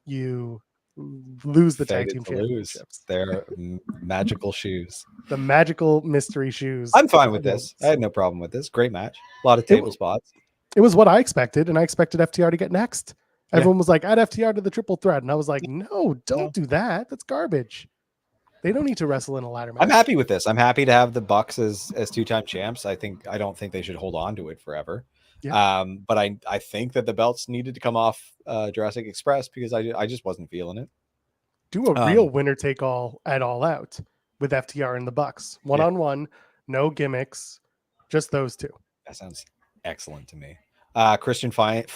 B: you lose the tag team championships.
A: They're magical shoes.
B: The magical mystery shoes.
A: I'm fine with this. I had no problem with this. Great match. A lot of table spots.
B: It was what I expected, and I expected FTR to get next. Everyone was like, add FTR to the triple threat. And I was like, no, don't do that. That's garbage. They don't need to wrestle in a ladder match.
A: I'm happy with this. I'm happy to have the Bucks as two-time champs. I don't think they should hold on to it forever. Yeah. But I think that the belts needed to come off Jurassic Express because I just wasn't feeling it.
B: Do a real winner take all at All Out with FTR and the Bucks. One-on-one, no gimmicks, just those two.
A: That sounds excellent to me. Christian finally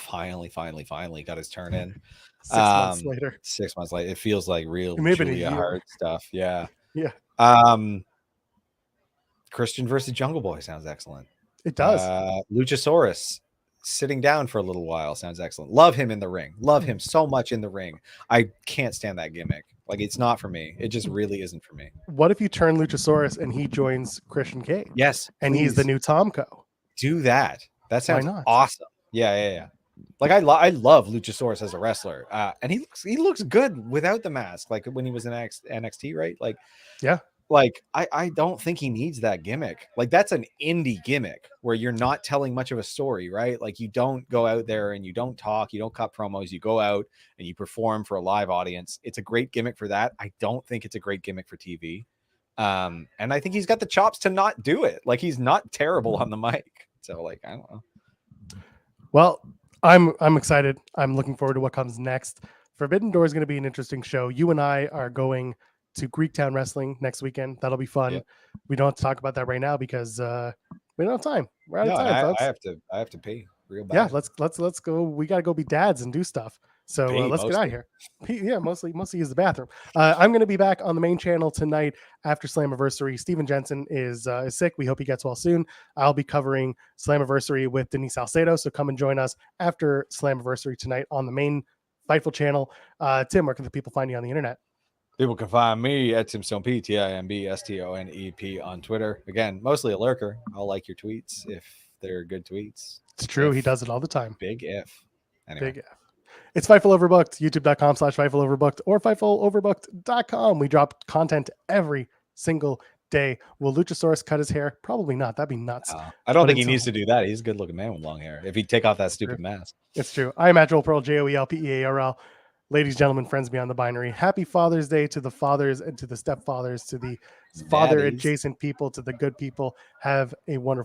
A: got his turn in.
B: 6 months later.
A: 6 months later. It feels like real Julia Hart stuff. Yeah.
B: Yeah.
A: Christian versus Jungle Boy sounds excellent.
B: It does.
A: Luchasaurus sitting down for a little while sounds excellent. Love him in the ring. Love him so much in the ring. I can't stand that gimmick. Like, it's not for me. It just really isn't for me.
B: What if you turn Luchasaurus and he joins Christian Cage?
A: Yes.
B: And he's the new Tomko.
A: Do that. That sounds awesome. Yeah. Like, I love Luchasaurus as a wrestler. And he looks good without the mask. Like, when he was in NXT, right? Like,
B: yeah.
A: Like, I don't think he needs that gimmick. Like, that's an indie gimmick where you're not telling much of a story, right? Like, you don't go out there and you don't talk, you don't cut promos, you go out and you perform for a live audience. It's a great gimmick for that. I don't think it's a great gimmick for TV. And I think he's got the chops to not do it. Like, he's not terrible on the mic. So, like, I don't know.
B: Well, I'm excited. I'm looking forward to what comes next. Forbidden Door is going to be an interesting show. You and I are going to Greektown Wrestling next weekend. That'll be fun. Yep. We don't have to talk about that right now because we don't have time. We're out of time, folks.
A: I have to pee real bad.
B: Yeah, let's go. We got to go be dads and do stuff. So let's get out of here. Yeah, mostly use the bathroom. I'm going to be back on the main channel tonight after Slammiversary. Steven Jensen is sick. We hope he gets well soon. I'll be covering Slammiversary with Denise Salcedo. So come and join us after Slammiversary tonight on the main Fightful channel. Tim, where can the people find you on the internet?
A: People can find me at Timstone, TIMBSTONEP on Twitter. Again, mostly a lurker. I'll like your tweets if they're good tweets.
B: It's true. He does it all the time.
A: Big if. Anyway.
B: Big if. It's Fightful Overbooked, youtube.com/Fightful Overbooked or FightfulOverbooked.com. We drop content every single day. Will Luchasaurus cut his hair? Probably not. That'd be nuts.
A: I don't think he needs to do that. He's a good looking man with long hair. If he'd take off that stupid mask.
B: It's true. I am at Joel Pearl, JOELPEARL. Ladies, gentlemen, friends beyond the binary. Happy Father's Day to the fathers and to the stepfathers, to the father adjacent people, to the good people. Have a wonderful